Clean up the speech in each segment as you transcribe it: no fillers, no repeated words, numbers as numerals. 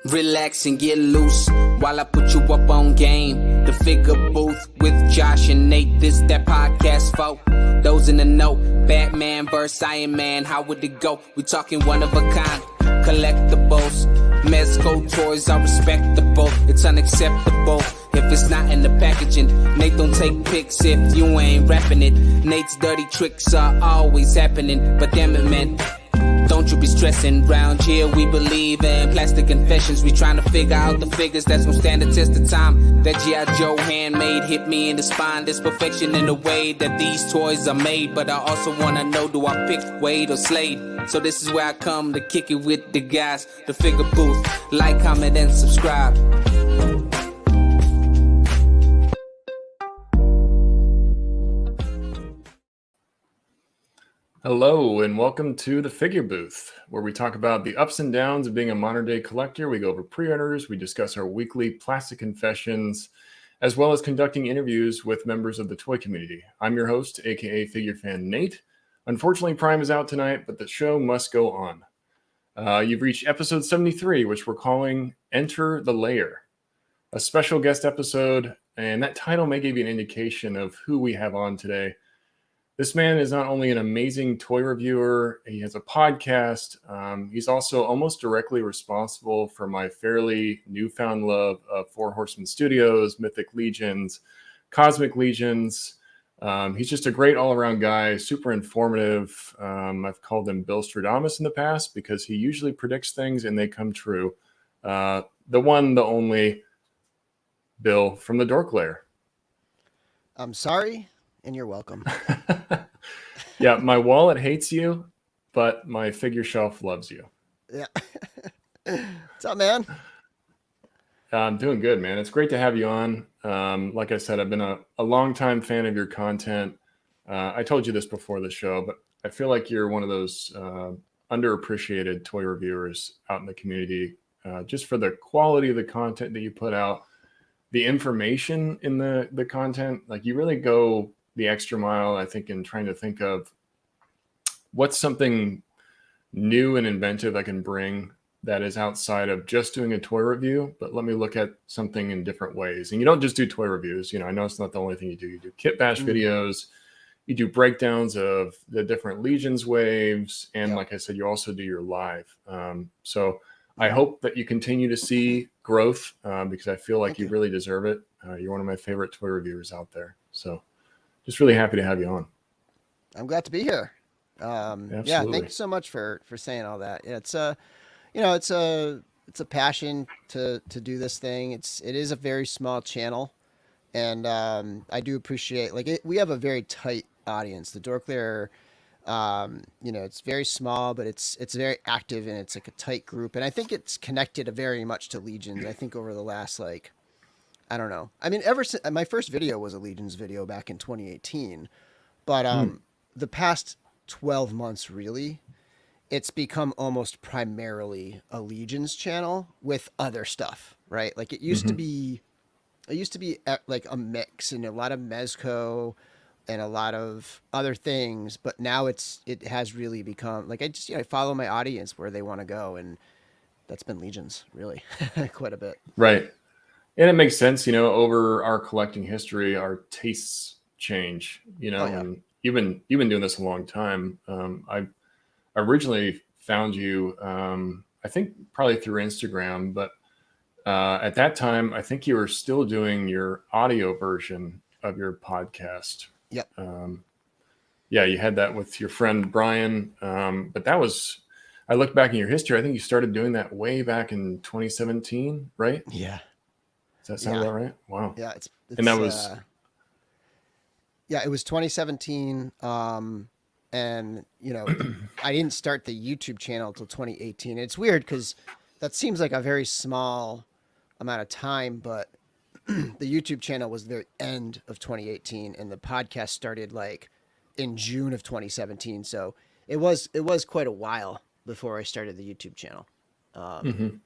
Relax and get loose while I put you up on game. The Figure Booth with Josh and Nate. This that podcast folk. Those in the know. Batman vs. Iron Man. How would it go? We talking one of a kind. Collectibles. Mezco toys are respectable. It's unacceptable if it's not in the packaging. Nate don't take pics if you ain't rapping it. Nate's dirty tricks are always happening. But damn it, man, don't you be stressing. Round here we believe in plastic confessions. We trying to figure out the figures that's gonna stand the test of time. That G.I. Joe handmade hit me in the spine. There's perfection in the way that these toys are made. But I also wanna know, do I pick Wade or Slade? So this is where I come to kick it with the guys. The Figure Booth. Like, comment, and subscribe. Hello and welcome to the Figure Booth, where we talk about the ups and downs of being a modern day collector. We go over pre-orders, we discuss our weekly plastic confessions, as well as conducting interviews with members of the toy community. I'm your host, aka Figure Fan Nate. Unfortunately, Prime is out tonight, but the show must go on. You've reached episode 73, which we're calling Enter the Lair, a special guest episode, and that title may give you an indication of who we have on today. This man is not only an amazing toy reviewer, he has a podcast. He's also almost directly responsible for my fairly newfound love of Four Horsemen Studios, Mythic Legions, Cosmic Legions. He's just a great all-around guy, super informative. I've called him Bill Stradamus in the past because he usually predicts things and they come true. The one, the only Bill from the DorkLair. I'm sorry, and you're welcome. Yeah, my wallet hates you, but my figure shelf loves you. Yeah. What's up, man? I'm doing good, man. It's great to have you on. Like I said, I've been a longtime fan of your content. I told you this before the show, but I feel like you're one of those underappreciated toy reviewers out in the community, just for the quality of the content that you put out, the information in the content. Like, you really go the extra mile, I think, in trying to think of what's something new and inventive I can bring that is outside of just doing a toy review, but let me look at something in different ways. And you don't just do toy reviews. You know, I know it's not the only thing you do. You do kit bash videos, you do breakdowns of the different Legions waves, and like I said, you also do your live. So I hope that you continue to see growth, because I feel like you really deserve it. You're one of my favorite toy reviewers out there. So just really happy to have you on. I'm glad to be here. Yeah, thank you so much for saying all that. Yeah, it's a passion to do this thing. It is a very small channel, and I do appreciate, we have a very tight audience. The DorkLair, it's very small, but it's very active, and it's like a tight group. And I think it's connected very much to Legions. I think over the last, I don't know. I mean, ever since my first video was a Legions video back in 2018, but the past 12 months, really, it's become almost primarily a Legions channel with other stuff, right? Like, it used to be like a mix and a lot of Mezco and a lot of other things, but now it has really become like, I follow my audience where they want to go, and that's been Legions, really. Quite a bit. Right. And it makes sense, over our collecting history, our tastes change, and you've been doing this a long time. I originally found you, I think probably through Instagram, but at that time, I think you were still doing your audio version of your podcast. Yep. Yeah, you had that with your friend Brian, but that was, I look back in your history, I think you started doing that way back in 2017, right? Yeah. Does that sound about right? Wow. Yeah, it's and that was it was 2017. And I didn't start the YouTube channel until 2018. It's weird because that seems like a very small amount of time, but the YouTube channel was the end of 2018, and the podcast started in June of 2017. So it was quite a while before I started the YouTube channel. And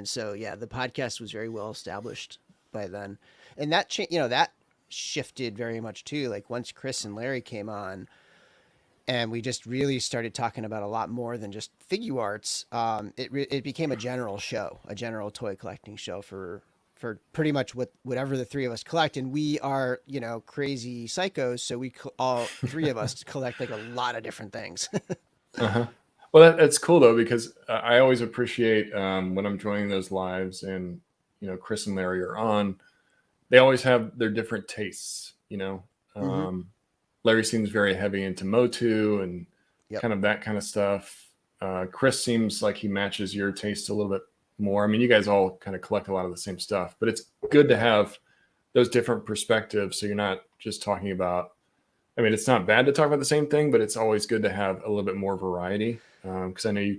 so, the podcast was very well established by then. And that, that shifted very much too. Like, once Chris and Larry came on, and we just really started talking about a lot more than just Figuarts. It became a general show, a general toy collecting show for pretty much whatever the three of us collect. And we are, crazy psychos, so all three of us collect like a lot of different things. Uh-huh. Well, that's cool though, because I always appreciate when I'm joining those lives and, Chris and Larry are on, they always have their different tastes, Mm-hmm. Larry seems very heavy into Motu and Yep. kind of that kind of stuff. Chris seems like he matches your taste a little bit more. I mean, you guys all kind of collect a lot of the same stuff, but it's good to have those different perspectives. So you're not just talking about, I mean, it's not bad to talk about the same thing, but it's always good to have a little bit more variety. Because I know you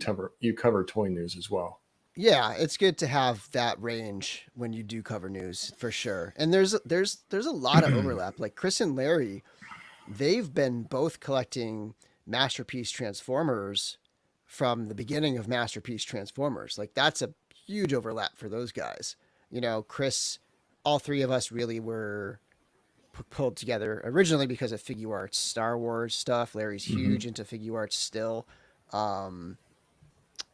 cover toy news as well. Yeah, it's good to have that range when you do cover news for sure. And there's a lot of overlap. Like Chris and Larry, they've been both collecting Masterpiece Transformers from the beginning of Masterpiece Transformers. Like that's a huge overlap for those guys. Chris, all three of us really were pulled together originally because of Figuarts Star Wars stuff. Larry's Mm-hmm. huge into Figuarts still. Um,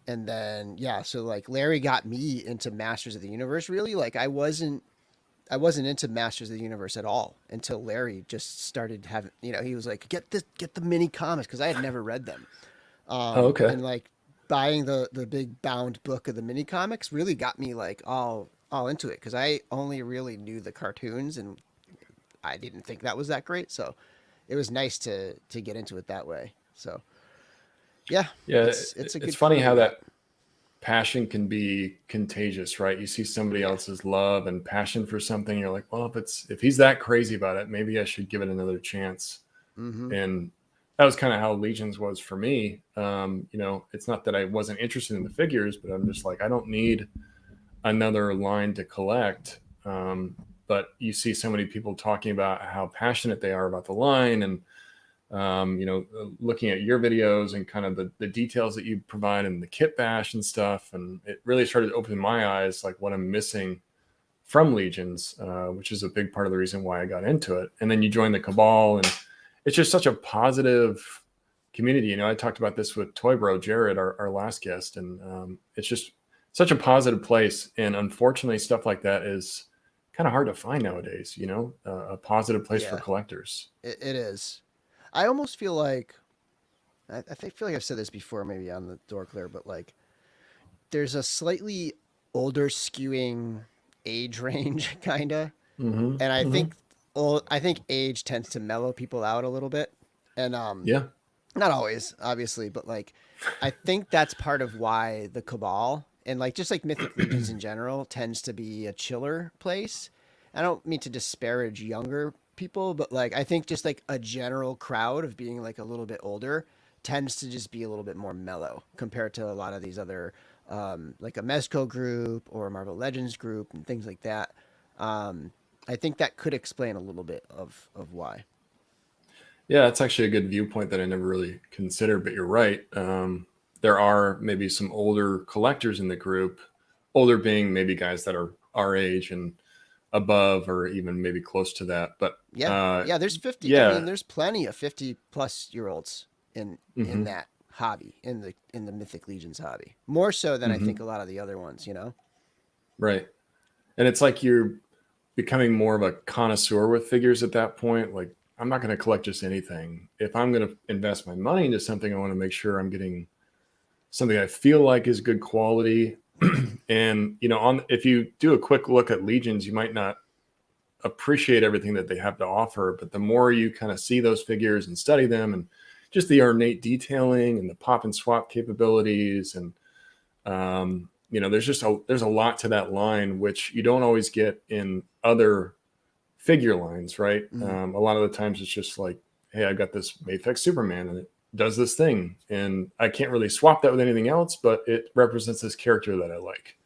and then yeah, so like Larry got me into Masters of the Universe really. Like I wasn't into Masters of the Universe at all until Larry just started having, he was like, get the mini comics because I had never read them. Oh, okay. And like buying the big bound book of the mini comics really got me like all into it because I only really knew the cartoons and I didn't think that was that great. So it was nice to get into it that way. So yeah, Yeah, it's a it's good crew funny we how got. that passion can be contagious, right? You see somebody Yeah. else's love and passion for something, you're like, well, if he's that crazy about it, maybe I should give it another chance. Mm-hmm. And that was kind of how Legions was for me. It's not that I wasn't interested in the figures, but I'm just like, I don't need another line to collect. But you see so many people talking about how passionate they are about the line, and looking at your videos and kind of the details that you provide and the kit bash and stuff. And it really started opening my eyes, like what I'm missing from Legions, which is a big part of the reason why I got into it. And then you join the Cabal, and it's just such a positive community. I talked about this with Toy Bro Jared, our last guest, and it's just such a positive place. And unfortunately, stuff like that is kind of hard to find nowadays. A positive place for Yeah, collectors. it is. I almost feel like feel like I've said this before, maybe on the DorkLair, but like there's a slightly older skewing age range, kind of, Mm-hmm. and I Mm-hmm. think I think age tends to mellow people out a little bit, and Yeah. not always, obviously, but like I think that's part of why the Cabal and like just like Mythic Legions in general tends to be a chiller place. I don't mean to disparage younger people, but like I think just like a general crowd of being like a little bit older tends to just be a little bit more mellow compared to a lot of these other like a Mezco group or a Marvel Legends group and things like that. Um, I think that could explain a little bit of why. Yeah, that's actually a good viewpoint that I never really considered, but you're right. There are maybe some older collectors in the group, older being maybe guys that are our age and above, or even maybe close to that. But Yeah, yeah. There's 50. I mean, yeah, there's plenty of 50+ year olds in hmm that hobby, in the Mythic Legions hobby. More so than I hmm think a lot of the other ones. right. And it's like you're becoming more of a connoisseur with figures at that point. Like, I'm not going to collect just anything. If I'm going to invest my money into something, I want to make sure I'm getting something I feel like is good quality. And on if you do a quick look at Legions, you might not appreciate everything that they have to offer, but the more you kind of see those figures and study them, and just the ornate detailing and the pop and swap capabilities, and there's a lot to that line which you don't always get in other figure lines, right? Mm-hmm. A lot of the times it's just like, hey, I've got this Mayfix Superman and it does this thing, and I can't really swap that with anything else, but it represents this character that I like.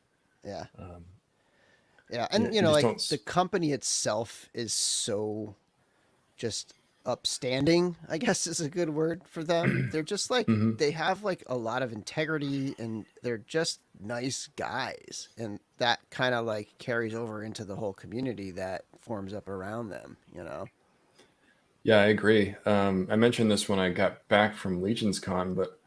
Yeah, Um, yeah. yeah, And you just like don't. the company itself is so just upstanding, I guess is a good word for them. They're just like Mhm. they have like a lot of integrity and they're just nice guys. And that kind of like carries over into the whole community that forms up around them. Yeah, I agree. I mentioned this when I got back from Legions Con, but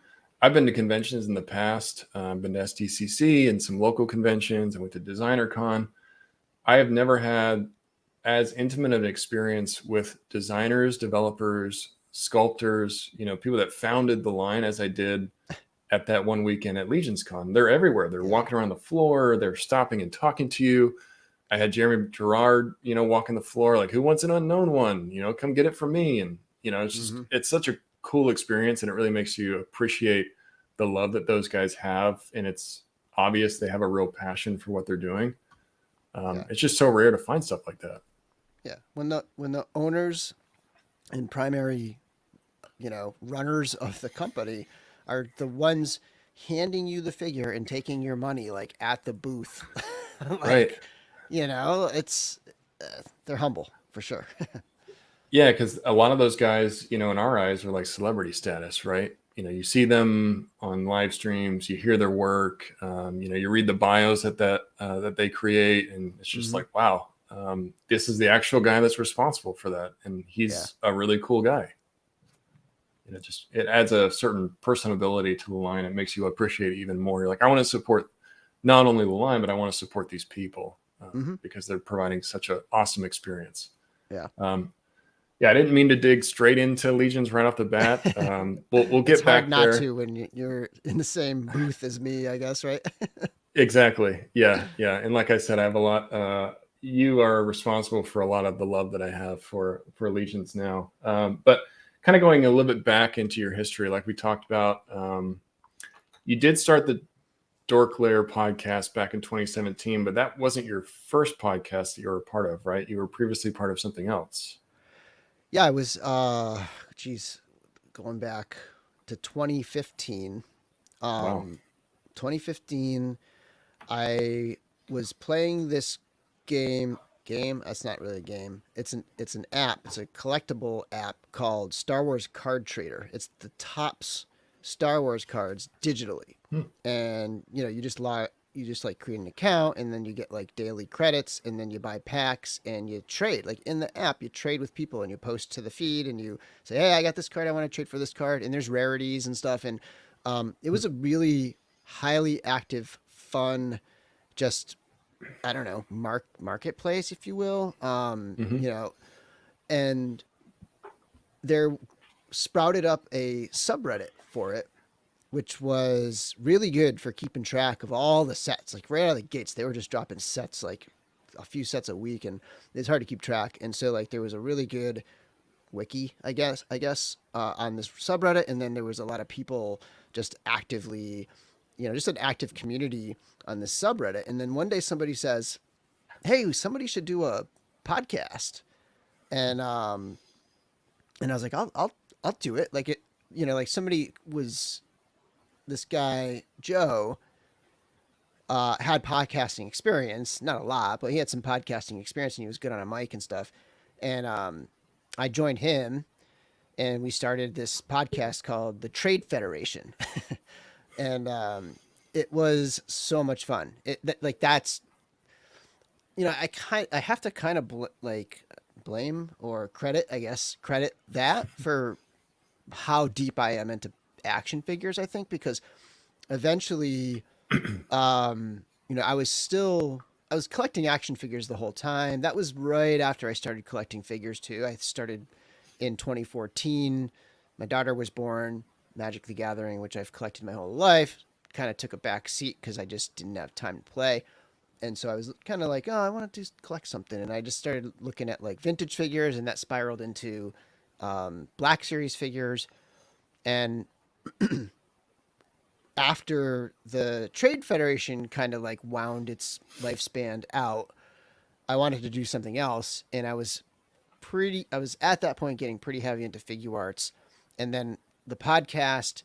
I've been to conventions in the past. I've been to SDCC and some local conventions. I went to Designer Con. I have never had as intimate of an experience with designers, developers, sculptors, people that founded the line as I did at that one weekend at Legions Con. They're everywhere. They're walking around the floor. They're stopping and talking to you. I had Jeremy Gerard, walking the floor, like, who wants an unknown one? Come get it from me. And, it's such a cool experience. And it really makes you appreciate the love that those guys have. And it's obvious they have a real passion for what they're doing. It's just so rare to find stuff like that. Yeah. When the owners and primary, runners of the company are the ones handing you the figure and taking your money, like, at the booth. Right. It's they're humble for sure. Yeah, because a lot of those guys, in our eyes, are like celebrity status, right? You see them on live streams, you hear their work, you read the bios that they create, and it's just like, wow, this is the actual guy that's responsible for that, and he's a really cool guy. It adds a certain personability to the line. It makes you appreciate it even more. You're like, I want to support not only the line, but I want to support these people because they're providing such an awesome experience. Yeah. Yeah, I didn't mean to dig straight into Legions right off the bat. We'll get back there. It's hard not to when you're in the same booth as me, I guess, right? Exactly. Yeah. And like I said, I have a lot. You are responsible for a lot of the love that I have for Legions now. But kind of going a little bit back into your history, like we talked about, you did start the DorkLair podcast back in 2017, but that wasn't your first podcast that you were a part of, right? You were previously part of something else. Yeah, I was, going back to 2015. Wow. 2015, I was playing this game. That's not really a game. It's an app. It's a collectible app called Star Wars Card Trader. It's the Topps Star Wars cards digitally, and you just like create an account, and then you get like daily credits, and then you buy packs and you trade. Like in the app, you trade with people and you post to the feed and you say, hey, I got this card, I want to trade for this card, and there's rarities and stuff. And it was a really highly active, fun, just, I don't know, marketplace, if you will. And there sprouted up a subreddit for it, which was really good for keeping track of all the sets. Like right out of the gates, they were just dropping sets, like a few sets a week, and it's hard to keep track. And so like there was a really good wiki, I guess, on this subreddit. And then there was a lot of people just actively, just an active community on this subreddit. And then one day somebody says, hey, somebody should do a podcast. And I was like, I'll do it. Like it, like somebody was, this guy, Joe, had podcasting experience, not a lot, but he had some podcasting experience and he was good on a mic and stuff. And I joined him and we started this podcast called the Trade Federation. And it was so much fun. That's, I have to kind of blame or credit that for how deep I am into action figures, I think, because eventually, I was collecting action figures the whole time. That was right after I started collecting figures too. I started in 2014. My daughter was born. Magic the Gathering, which I've collected my whole life, kind of took a back seat because I just didn't have time to play. And so I was kind of like, oh, I want to just collect something. And I just started looking at like vintage figures, and that spiraled into Black Series figures. And after the Trade Federation kind of like wound its lifespan out, I wanted to do something else. And I was at that point getting pretty heavy into Figuarts. And then the podcast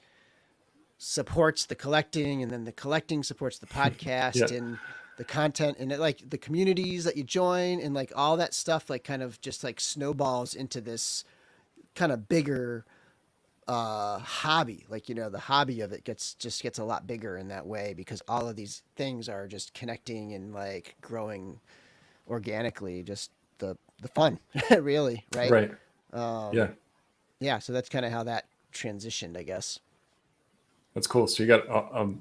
supports the collecting, and then the collecting supports the podcast and the content, and it, like the communities that you join and like all that stuff, like kind of just like snowballs into this kind of bigger hobby. Like, the hobby of it gets a lot bigger in that way because all of these things are just connecting and like growing organically, just the fun really. Right. Yeah. So that's kind of how that transitioned, I guess. That's cool. So you got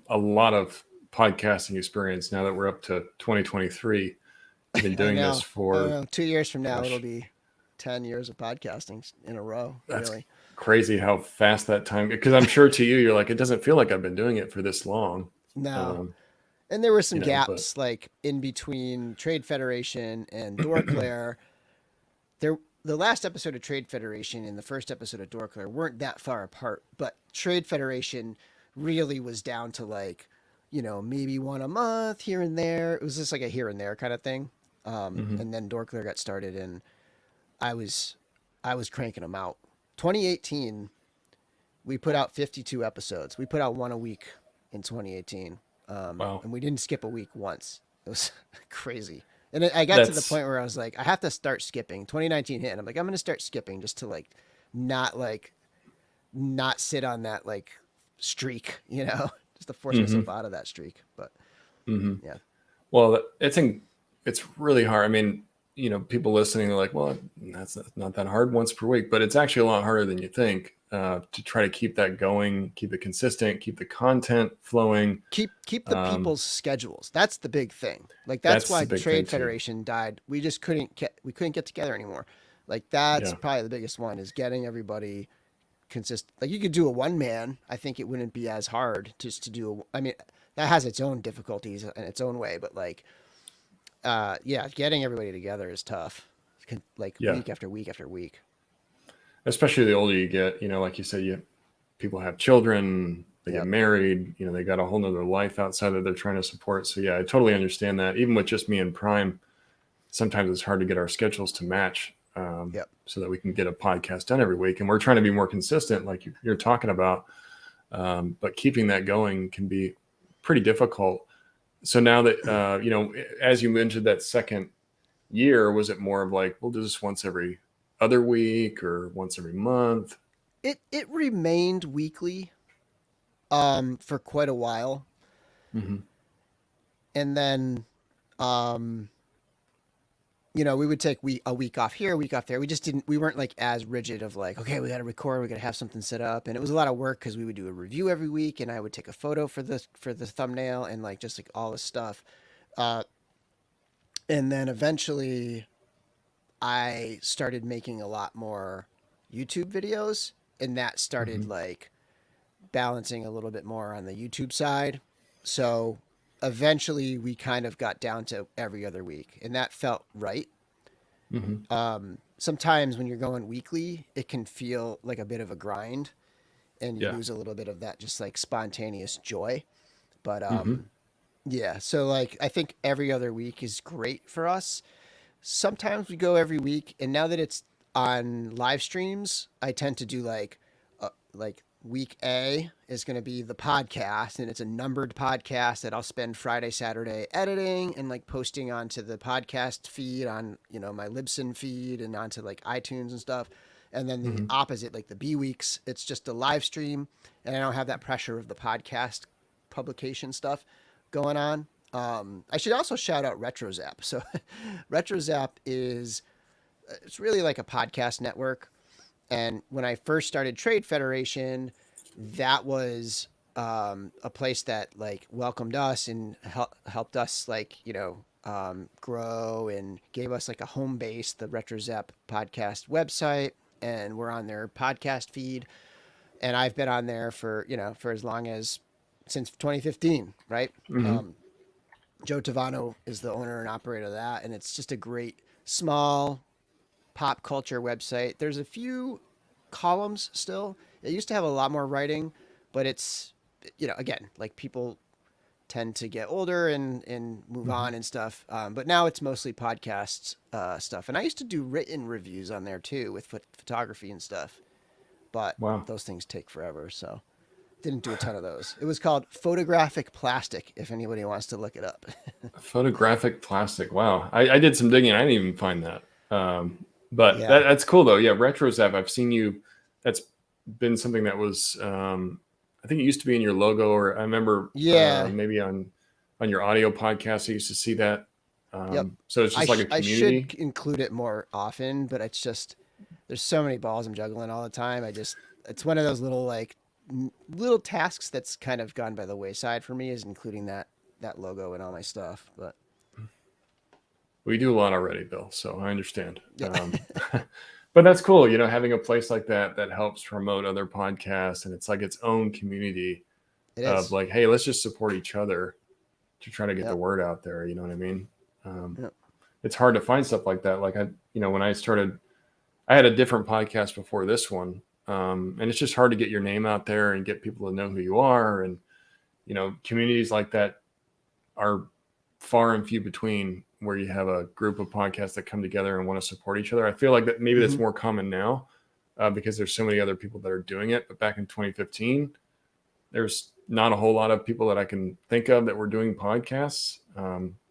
a lot of podcasting experience now that we're up to 2023. You've been doing this for 2 years from now, it'll be 10 years of podcasting in a row. That's really crazy how fast that time, because I'm sure to you, you're like, it doesn't feel like I've been doing it for this long. No. And there were some gaps but... like in between Trade Federation and DorkLair. The last episode of Trade Federation and the first episode of DorkLair weren't that far apart, but Trade Federation really was down to like, maybe one a month here and there. It was just like a here and there kind of thing. And then DorkLair got started, and I was cranking them out. 2018, we put out 52 episodes. We put out one a week in 2018. Wow. And we didn't skip a week once. It was crazy. And I got to the point where I was like, I have to start skipping. 2019 hit, and I'm like, I'm going to start skipping just to not sit on that like streak, just to force myself out of that streak. But yeah. Well, it's really hard. I mean, people listening are like, well, that's not that hard once per week, but it's actually a lot harder than you think. To try to keep that going, keep it consistent, keep the content flowing, keep the people's schedules. That's the big thing. Like that's why Trade Federation died. We just couldn't get together anymore. Like that's probably the biggest one, is getting everybody consistent. Like you could do a one man. I think it wouldn't be as hard just to do. I mean, that has its own difficulties in its own way, but like, getting everybody together is tough. Week after week after week. Especially the older you get, like you said, people have children, they get married, they got a whole nother life outside that they're trying to support. So I totally understand that. Even with just me and Prime, sometimes it's hard to get our schedules to match so that we can get a podcast done every week. And we're trying to be more consistent, like you're talking about. But keeping that going can be pretty difficult. So now that, as you mentioned, that second year, was it more of like, we'll do this once every other week or once every month? It remained weekly for quite a while. And then we would take a week off here, a week off there. We weren't like as rigid of like, okay, we got to record, we got to have something set up. And it was a lot of work because we would do a review every week, and I would take a photo for the thumbnail and like just like all this stuff. And then eventually I started making a lot more YouTube videos, and that started like balancing a little bit more on the YouTube side. So eventually we kind of got down to every other week, and that felt right. Sometimes when you're going weekly, it can feel like a bit of a grind, and you lose a little bit of that just like spontaneous joy. But so like I think every other week is great for us. Sometimes we go every week, and now that it's on live streams, I tend to do like week A is going to be the podcast, and it's a numbered podcast that I'll spend Friday, Saturday editing and like posting onto the podcast feed on, my Libsyn feed and onto like iTunes and stuff. And then the opposite, like the B weeks, it's just a live stream, and I don't have that pressure of the podcast publication stuff going on. I should also shout out RetroZap. So RetroZap it's really like a podcast network. And when I first started Trade Federation, that was a place that like welcomed us and helped us like, grow and gave us like a home base, the RetroZap podcast website. And we're on their podcast feed. And I've been on there for as long as since 2015, right? Joe Tavano is the owner and operator of that, and it's just a great small pop culture website. There's a few columns still. It used to have a lot more writing, but it's, again, like people tend to get older and move on and stuff. But now it's mostly podcasts stuff. And I used to do written reviews on there too with photography and stuff, but those things take forever. So didn't do a ton of those. It was called Photographic Plastic, if anybody wants to look it up. Photographic Plastic. Wow. I did some digging. I didn't even find that. But that's cool though. Yeah. RetroZap. I've seen you. That's been something that was, I think it used to be in your logo, or I remember maybe on your audio podcast, I used to see that. So it's just like a community. I should include it more often, but it's just, there's so many balls I'm juggling all the time. It's one of those little tasks that's kind of gone by the wayside for me, is including that logo and all my stuff. But we do a lot already, Bill, so I understand. yeah. But that's cool, having a place like that helps promote other podcasts, and it's like its own community of like, hey, let's just support each other to try to get the word out there. You know what I mean? It's hard to find stuff like that. Like when I started, I had a different podcast before this one. And it's just hard to get your name out there and get people to know who you are. And, communities like that are far and few between, where you have a group of podcasts that come together and want to support each other. I feel like that maybe that's more common now because there's so many other people that are doing it. But back in 2015, there's not a whole lot of people that I can think of that were doing podcasts.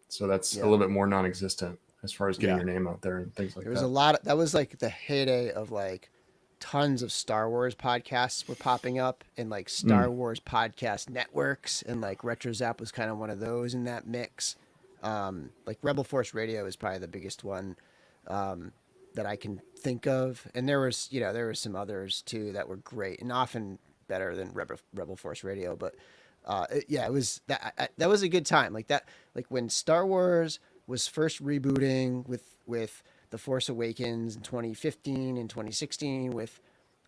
So that's a little bit more non-existent as far as getting your name out there and things like that. There was a lot. That was like the heyday of like tons of Star Wars podcasts were popping up, and like Star Wars podcast networks, and like Retro Zap was kind of one of those in that mix. Like Rebel Force Radio is probably the biggest one that I can think of, and there was some others too that were great and often better than Rebel Force Radio. But it was that was a good time, like when Star Wars was first rebooting with The Force Awakens in 2015 and 2016 with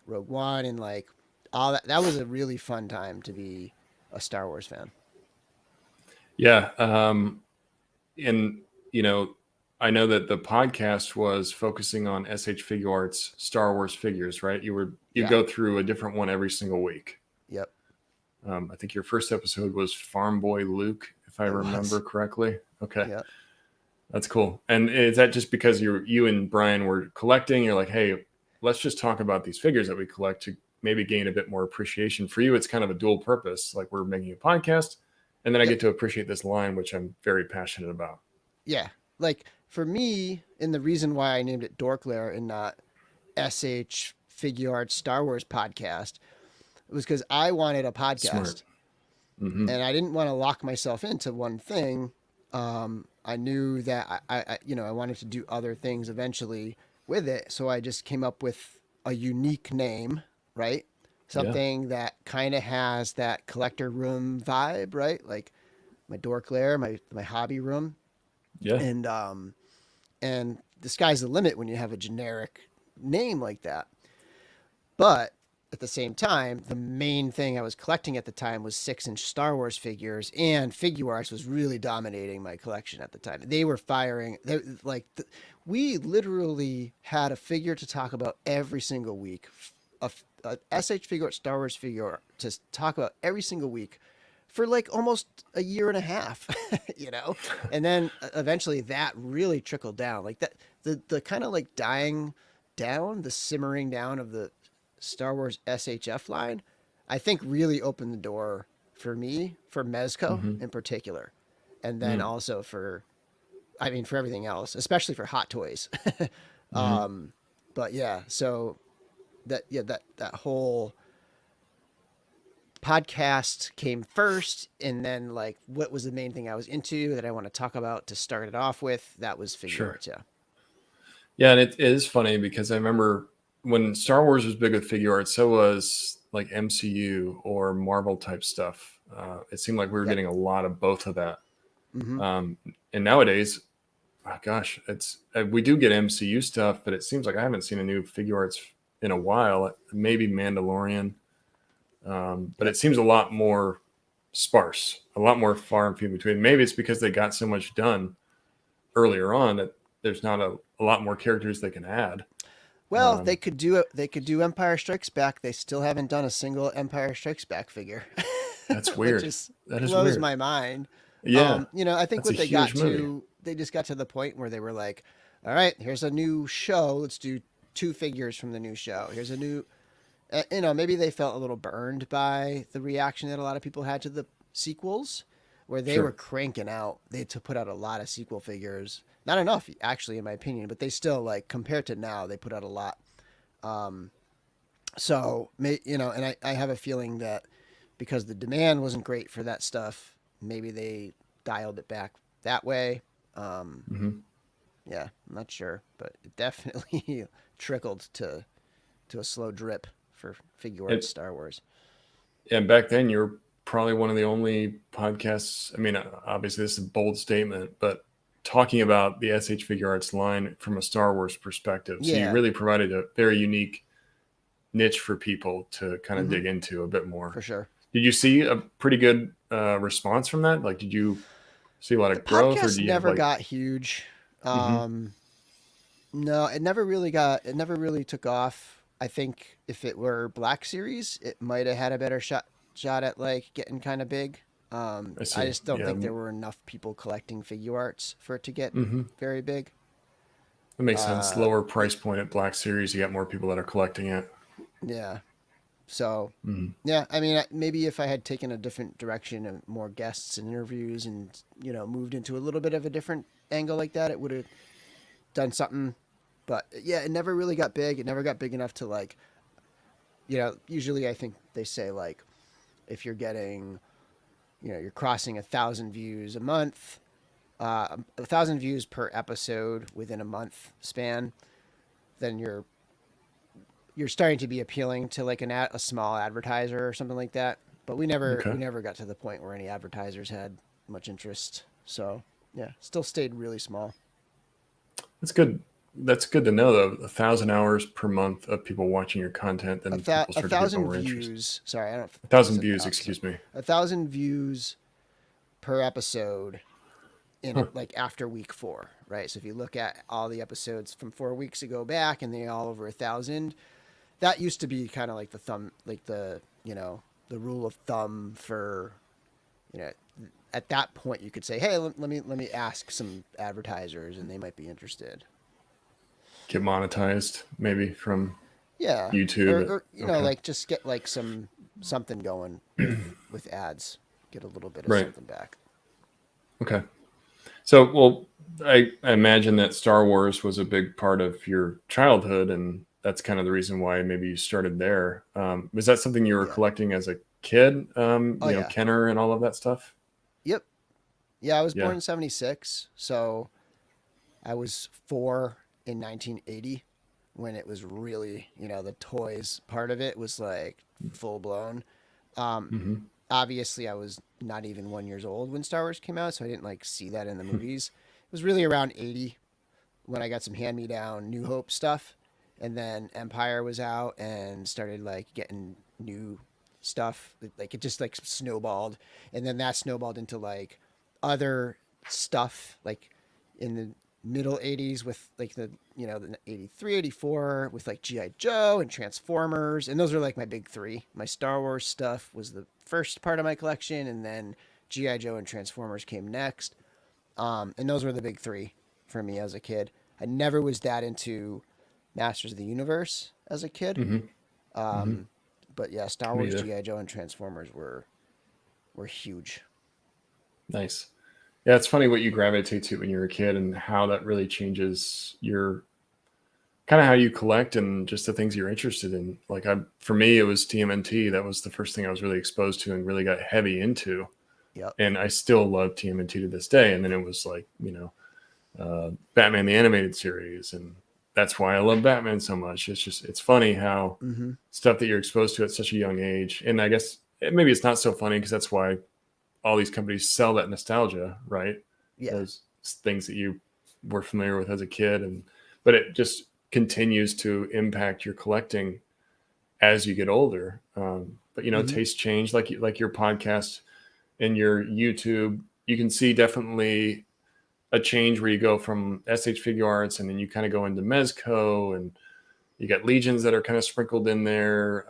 Rogue One, and like all that. That was a really fun time to be a Star Wars fan. Yeah. And, I know that the podcast was focusing on SH Figuarts Star Wars figures, right? You go through a different one every single week. Yep. I think your first episode was Farm Boy Luke, if I remember correctly. Okay. Yep. That's cool. And is that just because you and Brian were collecting? You're like, hey, let's just talk about these figures that we collect to maybe gain a bit more appreciation. For you, it's kind of a dual purpose. Like, we're making a podcast, and then I get to appreciate this line, which I'm very passionate about. Yeah. Like for me, and the reason why I named it DorkLair and not SH Figuarts Star Wars podcast was because I wanted a podcast. Smart. Mm-hmm. And I didn't want to lock myself into one thing. I knew that I wanted to do other things eventually with it. So I just came up with a unique name, right? Something that kind of has that collector room vibe, right? Like my DorkLair, my hobby room. Yeah. And the sky's the limit when you have a generic name like that. But at the same time, the main thing I was collecting at the time was 6-inch Star Wars figures, and Figuarts was really dominating my collection at the time. They were firing. We literally had a figure to talk about every single week, a SH Figuarts Star Wars figure to talk about every single week for like almost a year and a half, and then eventually that really trickled down, like that, the kind of like dying down, the simmering down of the Star Wars SHF line, I think really opened the door for me, for Mezco in particular. And then also for everything else, especially for Hot Toys. But yeah, so that whole podcast came first, and then like what was the main thing I was into that I want to talk about to start it off with, that was Figuarts. Sure. Yeah, and it is funny because I remember when Star Wars was big with Figuarts, so was like MCU or Marvel type stuff. It seemed like we were getting a lot of both of that. And nowadays, we do get MCU stuff, but it seems like I haven't seen a new Figuarts in a while. Maybe Mandalorian. But it seems a lot more sparse, a lot more far and few between. Maybe it's because they got so much done earlier on that there's not a lot more characters they can add. Well, they could do it. They could do Empire Strikes Back. They still haven't done a single Empire Strikes Back figure. That's weird. That blows my mind. Yeah. I think what they got to, they just got to the point where they were like, all right, here's a new show. Let's do 2 figures from the new show. Here's a new, maybe they felt a little burned by the reaction that a lot of people had to the sequels, where they were cranking out. They had to put out a lot of sequel figures. Not enough, actually, in my opinion, but they still, like, compared to now, they put out a lot. And I have a feeling that because the demand wasn't great for that stuff, maybe they dialed it back that way. Yeah, I'm not sure, but it definitely trickled to a slow drip for Figuarts It, Star Wars. and back then, you were probably one of the only podcasts. I mean, obviously, this is a bold statement, but talking about the SH Figuarts line from a Star Wars perspective. So you Yeah, really provided a very unique niche for people to kind of dig into a bit more. for sure. Did you see a pretty good response from that? Like, did you see a lot The of growth, or podcast do you have never like? got huge. Mm-hmm. No, it never really got. It never really took off. I think if it were Black Series, it might have had a better shot at like getting kind of big. I I see. just don't Yeah. think there were enough people collecting Figuarts for it to get Mm-hmm. very big. That makes sense. Lower It, price point at Black Series, you got more people that are collecting it. yeah. So, Mm-hmm. yeah, I mean, maybe if I had taken a different direction and more guests and interviews and, moved into a little bit of a different angle like that, it would have done something. But yeah, it never really got big. It never got big enough to like, usually I think they say like if you're getting, you're crossing 1,000 views a month, 1,000 views per episode within a month span, then you're starting to be appealing to like a small advertiser or something like that. But we Okay. never got to the point where any advertisers had much interest. So yeah, still stayed really small. That's good. That's good to know, though. 1,000 hours per month of people watching your content, then people A start to get thousand more interest. views. Sorry, I don't. A I thousand said views, thousand. excuse me. 1,000 views per episode in Huh. like after week 4, right? So if you look at all the episodes from 4 weeks ago back, and they all over 1,000, that used to be kind of like the thumb, like the rule of thumb for, you know, at that point you could say, hey, let me ask some advertisers, and they might be interested. Get monetized, maybe from Yeah, YouTube. or Okay. like just get like something going with ads, get a little bit of Right. something back. Okay. So, well, I imagine that Star Wars was a big part of your childhood, and that's kind of the reason why maybe you started there. Was that something you were Yeah. collecting as a kid? Oh yeah. Kenner and all of that stuff? Yep. Yeah, I was born Yeah. in '76, so I was 4 in 1980 when it was really, the toys part of it was like full blown. Um, Mm-hmm. Obviously, I was not even 1 years old when Star Wars came out, so I didn't like see that in the movies. It was really around '80 when I got some hand me down New Hope stuff, and then Empire was out and started like getting new stuff. Like it just like snowballed, and then that snowballed into like other stuff like in the middle '80s with like the '83, '84 with like GI Joe and Transformers, and those are like my big three. My Star Wars stuff was the first part of my collection, and then GI Joe and Transformers came next. And those were the big three for me as a kid. I never was that into Masters of the Universe as a kid. Mm-hmm. Mm-hmm. But yeah, Star Me Wars, either. GI Joe, and Transformers were huge. Nice. Yeah, it's funny what you gravitate to when you're a kid and how that really changes your kind of how you collect and just the things you're interested in. Like for me, it was TMNT. That was the first thing I was really exposed to and really got heavy into. Yep. And I still love TMNT to this day. And then it was like, Batman the animated series, and that's why I love Batman so much. It's funny how Mm-hmm. stuff that you're exposed to at such a young age, and I guess maybe it's not so funny because that's why all these companies sell that nostalgia, right? Yeah. Those things that you were familiar with as a kid, but it just continues to impact your collecting as you get older. But Mm-hmm. tastes change, like your podcast and your YouTube. You can see definitely a change where you go from SH Figuarts and then you kind of go into Mezco, and you got Legions that are kind of sprinkled in there.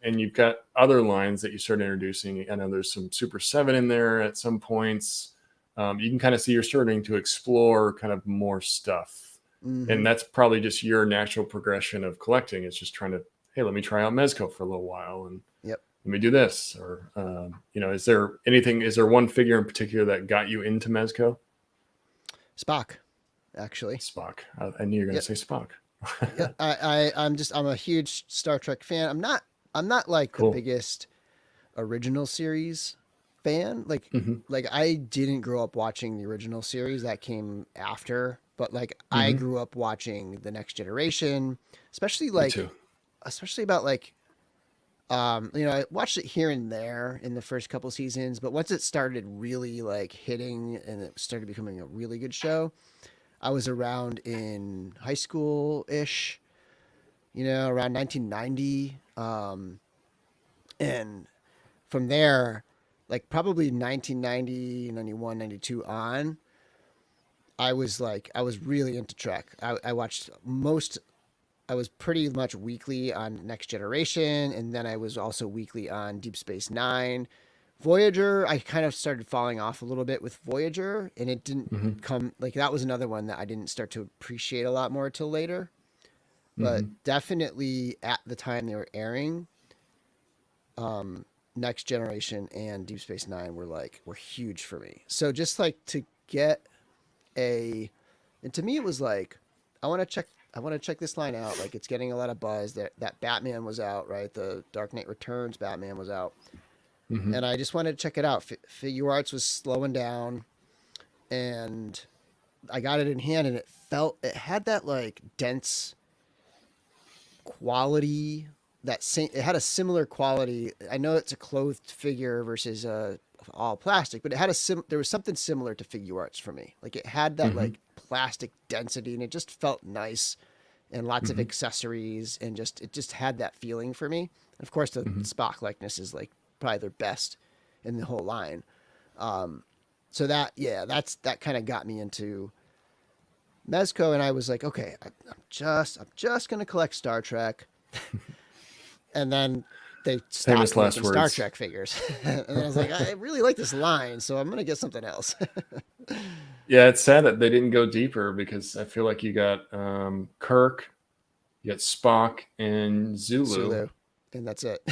And you've got other lines that you start introducing. I know there's some Super 7 in there at some points. You can kind of see you're starting to explore kind of more stuff. Mm-hmm. And that's probably just your natural progression of collecting. It's just trying to, hey, let me try out Mezco for a little while and Yep. let me do this. Or, is there one figure in particular that got you into Mezco? Spock, actually. Spock. I knew you were going Yep. to say Spock. Yeah. I'm a huge Star Trek fan. I'm not like Cool. the biggest original series fan. Mm-hmm. Like I didn't grow up watching the original series that came after but like I grew up watching The Next Generation, especially Me too. about like I watched it here and there in the first couple seasons, but once it started really like hitting and it started becoming a really good show, I was around in high school ish, around 1990. And from there, like probably 1990, 91, 92 on, I was really into Trek. I watched I was pretty much weekly on Next Generation, and then I was also weekly on Deep Space Nine. Voyager, I kind of started falling off a little bit with Voyager, and it didn't come like that was another one that I didn't start to appreciate a lot more till later. But definitely at the time they were airing, Next Generation and Deep Space Nine were huge for me. So just like to get and to me it was like I want to check this line out. Like it's getting a lot of buzz. That Batman was out, right? The Dark Knight Returns Batman was out, and I just wanted to check it out. Figuarts was slowing down, and I got it in hand, and it had that like dense quality. It had a similar quality. I know it's a clothed figure versus all plastic, but it had there was something similar to Figuarts for me. Like it had that like plastic density, and it just felt nice, and lots of accessories, and it just had that feeling for me. And of course, the Spock likeness is like probably their best in the whole line. So that kind of got me into Mezco, and I was like, okay, I'm just gonna collect Star Trek, and then they stopped making Star Trek figures, and I was like, I really like this line, so I'm gonna get something else. Yeah, it's sad that they didn't go deeper because I feel like you got Kirk, you got Spock, and Zulu, and that's it.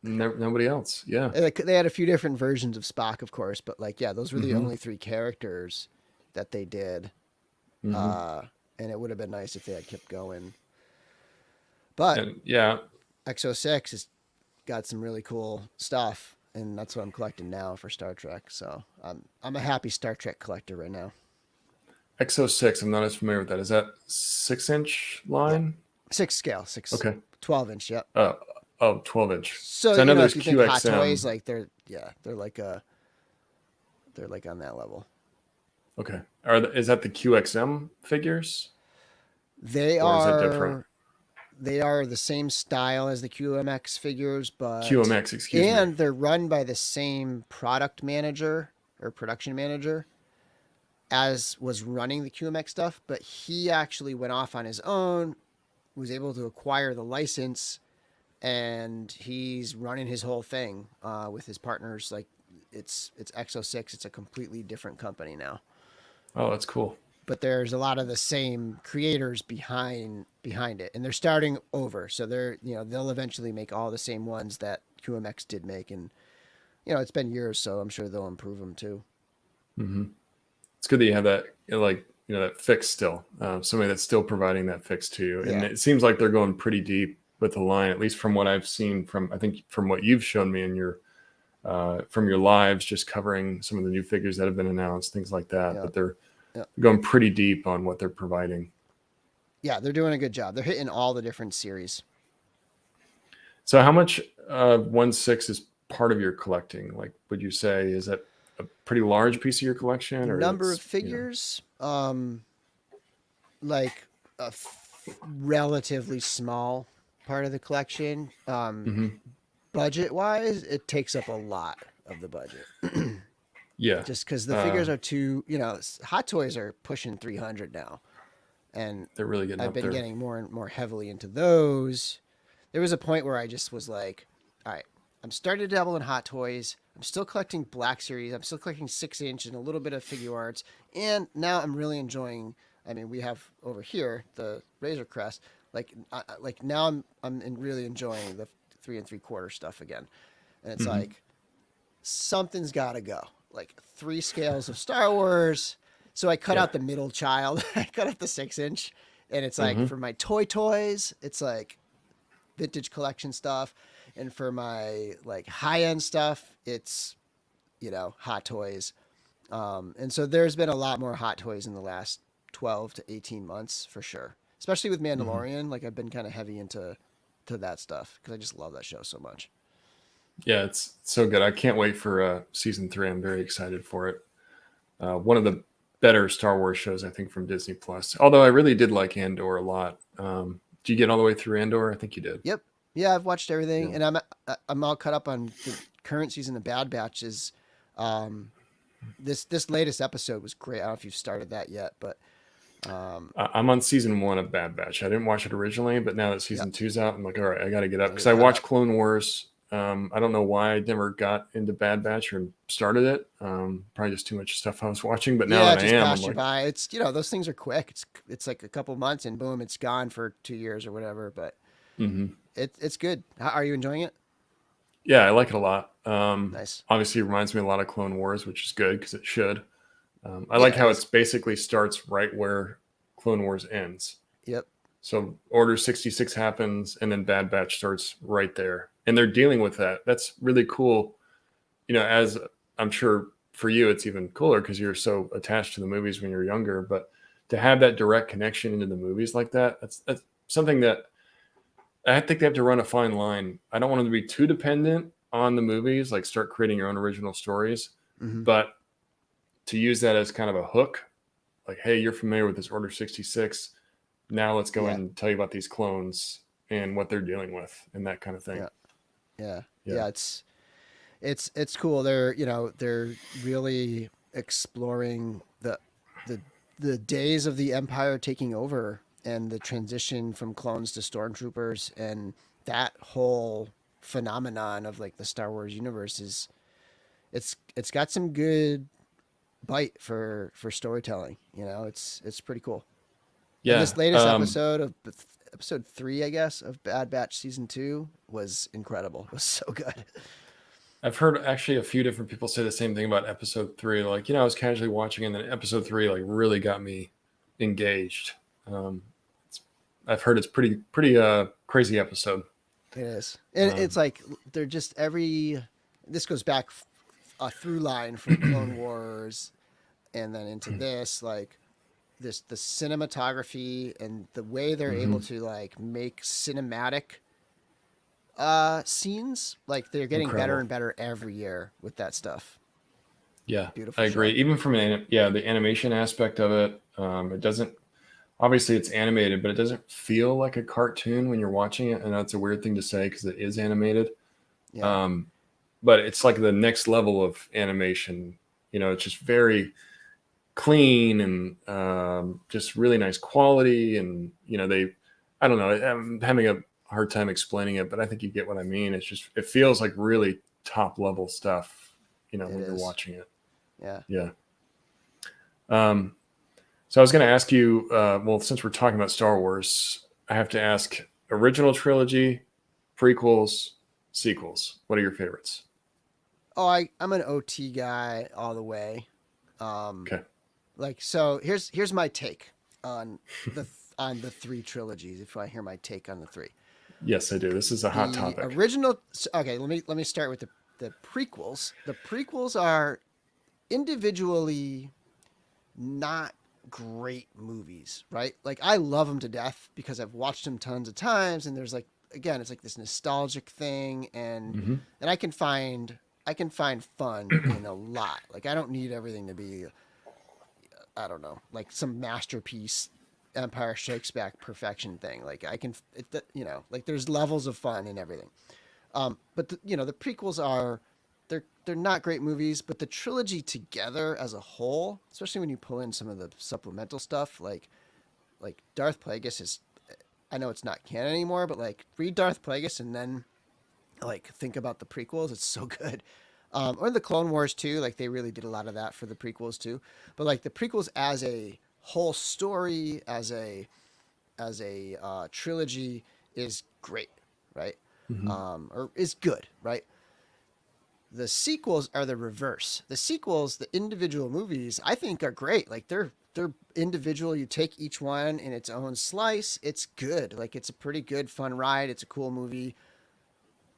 Nobody else. Yeah, they had a few different versions of Spock, of course, but like, yeah, those were the only three characters that they did. And it would have been nice if they had kept going. But yeah, X06 has got some really cool stuff, and that's what I'm collecting now for Star Trek. So I'm a happy Star Trek collector right now. X06, I'm not as familiar with that. Is that 6-inch line? Yeah. 6 scale, 6. Okay. 12-inch, yep. 12-inch. So I know there's if you think Hot Toys, like they're like on that level. Okay. Is that the QXM figures? They are. Is it different? They are the same style as the QMX figures, but QMX, excuse me. And they're run by the same product manager or production manager as was running the QMX stuff, but he actually went off on his own, was able to acquire the license, and he's running his whole thing with his partners. Like it's X06. It's a completely different company now. Oh, that's cool. But there's a lot of the same creators behind it, and they're starting over. So they'll eventually make all the same ones that QMX did make, and it's been years, so I'm sure they'll improve them too. It's good that you have that, that fix still. Somebody that's still providing that fix to you, and it seems like they're going pretty deep with the line, at least from what I've seen from what you've shown me in your from your lives, just covering some of the new figures that have been announced, things like that. But they're going pretty deep on what they're providing. Yeah, they're doing a good job. They're hitting all the different series. So how much 1/6 is part of your collecting? Like, would you say, is that a pretty large piece of your collection? Or number of figures, like a relatively small part of the collection. Budget-wise, it takes up a lot of the budget. Yeah. Just because the figures are too, Hot Toys are pushing 300 now. And they're really getting I've been getting more and more heavily into those. There was a point where I just was like, all right, I'm starting to dabble in Hot Toys. I'm still collecting Black Series. I'm still collecting 6-inch and a little bit of Figuarts. And now I'm really enjoying, we have over here the Razor Crest. Like now I'm really enjoying the 3 3/4 stuff again. And it's like, something's got to go. Like 3 scales of Star Wars. So I cut out the middle child. I cut out the 6-inch, and it's like for my toys, it's like vintage collection stuff, and for my like high end stuff, it's Hot Toys. And so there's been a lot more Hot Toys in the last 12 to 18 months for sure. Especially with Mandalorian, like I've been kind of heavy into that stuff because I just love that show so much. Yeah, it's so good. I can't wait for season 3. I'm very excited for it. One of the better Star Wars shows, I think, from Disney Plus. Although I really did like Andor a lot. Did you get all the way through Andor? I think you did. Yep. Yeah, I've watched everything, Yeah. and I'm all caught up on the current season of Bad Batch. This latest episode was great. I don't know if you've started that yet, but I'm on season 1 of Bad Batch. I didn't watch it originally, but now that season 2's out, I'm like, all right, I got to get up because I watched Clone Wars. I don't know why I never got into Bad Batch or started it. Probably just too much stuff I was watching. But now that I am, passed you by. It's those things are quick. It's like a couple months and boom, it's gone for 2 years or whatever. But it's good. Are you enjoying it? Yeah, I like it a lot. Nice. Obviously, it reminds me a lot of Clone Wars, which is good because it should. I like how it basically starts right where Clone Wars ends. Yep. So Order 66 happens, and then Bad Batch starts right there. And they're dealing with that. That's really cool. As I'm sure for you, it's even cooler because you're so attached to the movies when you're younger. But to have that direct connection into the movies like that, that's something that I think they have to run a fine line. I don't want them to be too dependent on the movies, like start creating your own original stories. But to use that as kind of a hook, like, hey, you're familiar with this Order 66. Now let's go and tell you about these clones and what they're dealing with and that kind of thing. Yeah. It's cool. They're really exploring the days of the Empire taking over and the transition from clones to stormtroopers, and that whole phenomenon of like the Star Wars universe it's got some good bite for storytelling. It's pretty cool. Yeah. And this latest episode of episode 3, I guess, of Bad Batch season 2 was incredible. It was so good. I've heard actually a few different people say the same thing about episode 3. Like, I was casually watching, and then episode 3 like really got me engaged. I've heard it's pretty crazy episode. It is, and it's like they're just this goes back a through line from Clone Wars, and then into this the cinematography and the way they're able to like make cinematic scenes, like they're getting better and better every year with that stuff. Yeah, beautiful. I agree. Even from the animation aspect of it, it doesn't. Obviously, it's animated, but it doesn't feel like a cartoon when you're watching it. And that's a weird thing to say because it is animated. Yeah. But it's like the next level of animation. It's just very clean and just really nice quality. And, I don't know, I'm having a hard time explaining it, but I think you get what I mean. It's just, it feels like really top level stuff, when you're watching it. Yeah. Yeah. So I was going to ask you, since we're talking about Star Wars, I have to ask original trilogy, prequels, sequels. What are your favorites? Oh, I'm an OT guy all the way. Okay. So here's my take on the 3 trilogies. If I hear my take on the 3. Yes, I do. This is a hot topic. Original. Okay, let me start with the prequels. The prequels are individually not great movies, right? Like I love them to death because I've watched them tons of times, and there's it's like this nostalgic thing, and I can find fun in a lot. Like I don't need everything to be, I don't know, like some masterpiece Empire Strikes Back perfection thing. Like I can, like there's levels of fun in everything. But the prequels are, they're not great movies, but the trilogy together as a whole, especially when you pull in some of the supplemental stuff, like Darth Plagueis is, I know it's not canon anymore, but like read Darth Plagueis and then like think about the prequels. It's so good. Or the Clone Wars too. Like they really did a lot of that for the prequels too. But like the prequels as a whole story, as a trilogy is great, right? Or is good, right? The sequels are the reverse. The sequels, the individual movies, I think are great. Like they're individual. You take each one in its own slice. It's good. Like it's a pretty good, fun ride. It's a cool movie.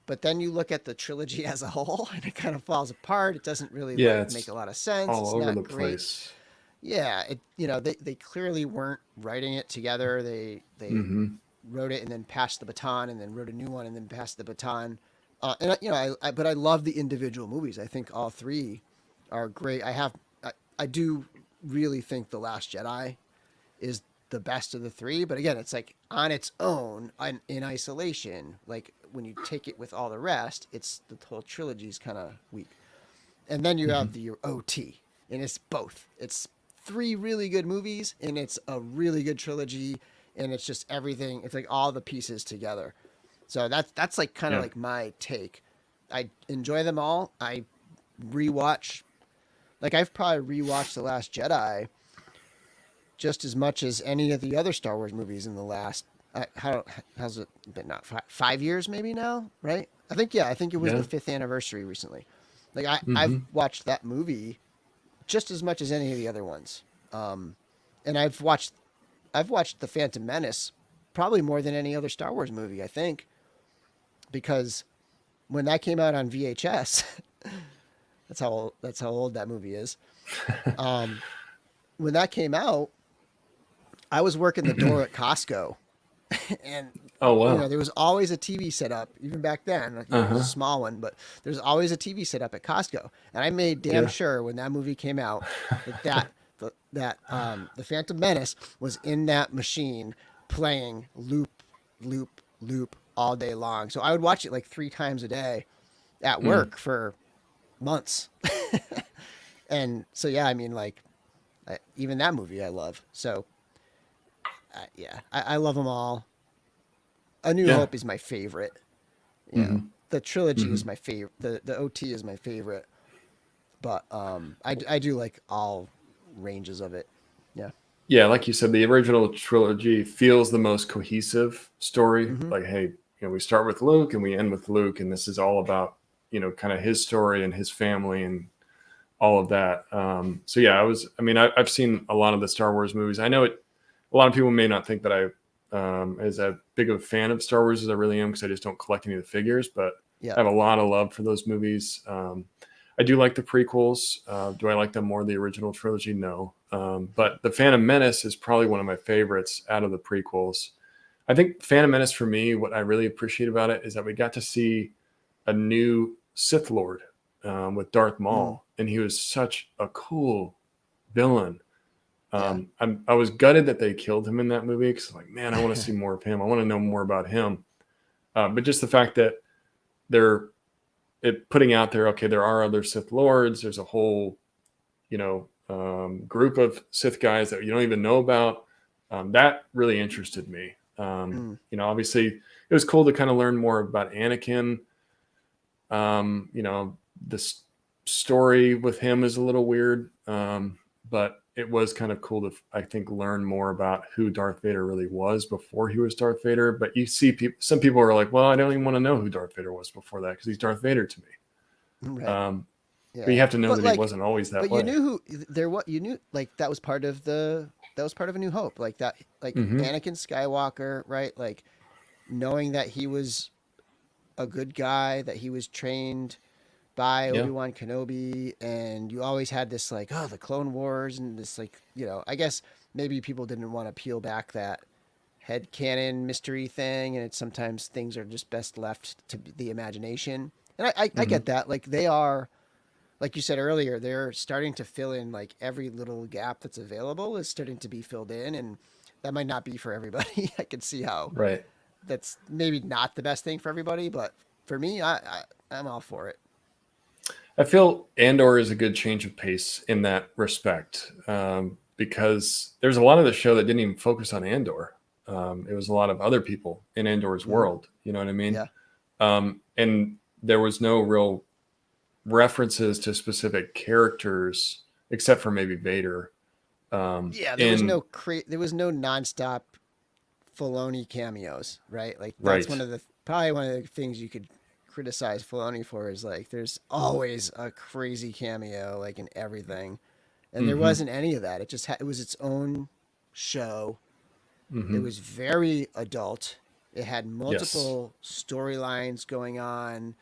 But then you look at the trilogy as a whole, and it kind of falls apart. It doesn't really make a lot of sense. All it's over not the great. place. Yeah, they clearly weren't writing it together. They Mm-hmm. wrote it and then passed the baton, and then wrote a new one and then passed the baton. But I love the individual movies. I think all three are great. I do really think The Last Jedi is the best of the three, but again, it's like on its own, in isolation. Like when you take it with all the rest, it's the whole trilogy is kind of weak. And then you have the OT, and it's both. It's three really good movies, and it's a really good trilogy, and it's just everything. It's like all the pieces together. So that's like kind of Yeah. like my take. I enjoy them all. I rewatch, like I've probably rewatched The Last Jedi just as much as any of the other Star Wars movies in the last. How's it been? Not 5 years, maybe now, right? I think it was the Yeah. fifth anniversary recently. Like I've Mm-hmm. watched that movie just as much as any of the other ones. And I've watched The Phantom Menace probably more than any other Star Wars movie, I think, because when that came out on VHS, that's how old that movie is. Um, when that came out, I was working the door at Costco, and Oh wow. there was always a TV set up, even back then. Like, it was a Uh-huh. small one, but there's always a TV set up at Costco. And I made damn Yeah. sure when that movie came out the Phantom Menace was in that machine playing loop all day long. So I would watch it like 3 times a day at Mm. work for months. And so yeah, I mean, like even that movie I love. So yeah, I love them all. A New Yeah. Hope is my favorite. Mm-hmm. The trilogy Mm-hmm. is my favorite. The OT is my favorite, but I do like all ranges of it. Yeah. Yeah, like you said, the original trilogy feels the most cohesive story. Mm-hmm. Like, hey, we start with Luke and we end with Luke, and this is all about, kind of his story and his family and all of that. So yeah, I've seen a lot of the Star Wars movies. I know it. A lot of people may not think that I as a big of a fan of Star Wars as I really am, because I just don't collect any of the figures, but Yeah. I have a lot of love for those movies. I do like the prequels. Do I like them more than the original trilogy? No. But the Phantom Menace is probably one of my favorites out of the prequels. I think Phantom Menace, for me, what I really appreciate about it is that we got to see a new Sith Lord with Darth Mm, Maul, and he was such a cool villain. yeah. I was gutted that they killed him in that movie, because like, man, I want to see more of him. I want to know more about him. But just the fact that they're putting out there, okay, there are other Sith Lords. There's a whole, group of Sith guys that you don't even know about. That really interested me. Mm, Obviously, it was cool to kind of learn more about Anakin. This story with him is a little weird, but it was kind of cool to, I think, learn more about who Darth Vader really was before he was Darth Vader. But you see, some people are like, "Well, I don't even want to know who Darth Vader was before that, because he's Darth Vader to me." right. But you Yeah. have to know But that he like, wasn't always that but you way. knew who there. What you knew, like that was part of A New Hope. Like that, like Hmm. Anakin Skywalker, right? Like knowing that he was a good guy, that he was trained by Yeah. Obi-Wan Kenobi, and you always had this like, oh, the Clone Wars, and this like, I guess maybe people didn't want to peel back that head canon mystery thing, and it's sometimes things are just best left to the imagination. And I Hmm. get that. Like they are, like you said earlier, they're starting to fill in like every little gap that's available is starting to be filled in, and that might not be for everybody. I can see how Right. that's maybe not the best thing for everybody, but for me, I'm all for it. I feel Andor is a good change of pace in that respect, because there's a lot of the show that didn't even focus on Andor. It was a lot of other people in Andor's Hmm. world. You know what I mean? Yeah. And there was no real references to specific characters except for maybe Vader. Yeah, In there was no nonstop Filoni cameos, right? Like that's right. probably one of the things you could criticize Filoni for is like there's always a crazy cameo like in everything, and there Hmm. wasn't any of that. It was its own show. It Hmm. was very adult. It had Yes. multiple storylines going on.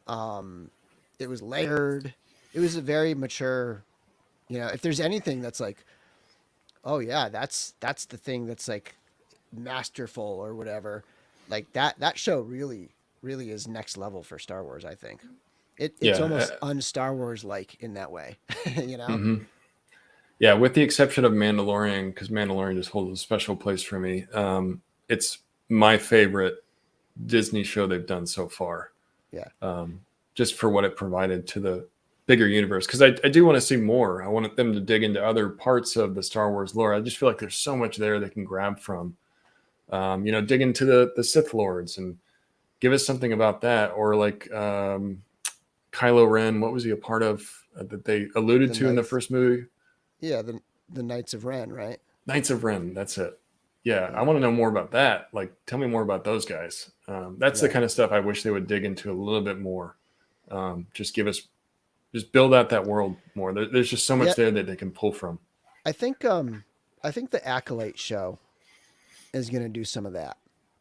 Um, it was layered. It was a very mature. If there's anything that's like Oh yeah, that's the thing that's like masterful or whatever. Like that show really is next level for Star Wars, I think. It's Yeah. almost un-Star Wars like in that way, you know? Mhm. Yeah, with the exception of Mandalorian, because Mandalorian just holds a special place for me. It's my favorite Disney show they've done so far. Yeah. Just for what it provided to the bigger universe. Because I do want to see more. I want them to dig into other parts of the Star Wars lore. I just feel like there's so much there they can grab from. Dig into the Sith Lords and give us something about that. Or like Kylo Ren, what was he a part of that they alluded The to in the Knights, first movie? yeah, the Knights of Ren, right? Knights of Ren, that's it. Yeah, I Yeah. want to know more about that. Like, tell me more about those guys. That's the Right. kind of stuff I wish they would dig into a little bit more. Just just build out that world more. There's just so Yeah, much there that they can pull from. I think I think the Acolyte show is going to do some of that.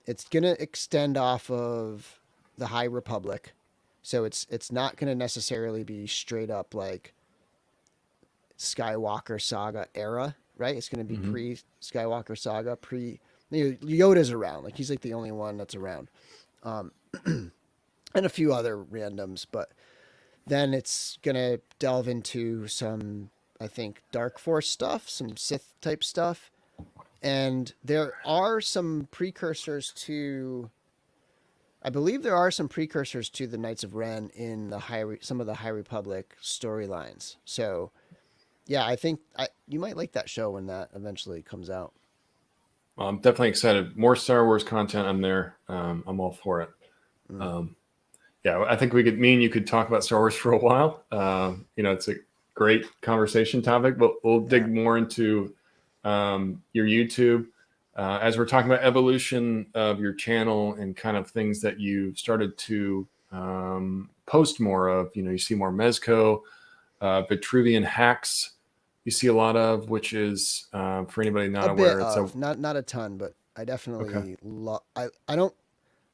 It's going to extend off of the High Republic. So it's not going to necessarily be straight up like Skywalker saga era, right? It's going to be Hmm. pre Skywalker saga, Yoda's around. Like he's like the only one that's around. Um, and a few other randoms, but then it's going to delve into some, I think, Dark Force stuff, some Sith type stuff. And there are some precursors to, I believe there are some precursors to the Knights of Ren in some of the High Republic storylines. So yeah, I think you might like that show when that eventually comes out. Well, I'm definitely excited. More Star Wars content on there. I'm all for it. Mm. Um, yeah, I think me and you could talk about Star Wars for a while. It's a great conversation topic, but we'll Yeah. dig more into your YouTube as we're talking about evolution of your channel and kind of things that you started to post more of. You see more Mezco, Vitruvian hacks. You see a lot of, which is for anybody not A bit aware, it's a of, not a ton, but I okay. definitely I don't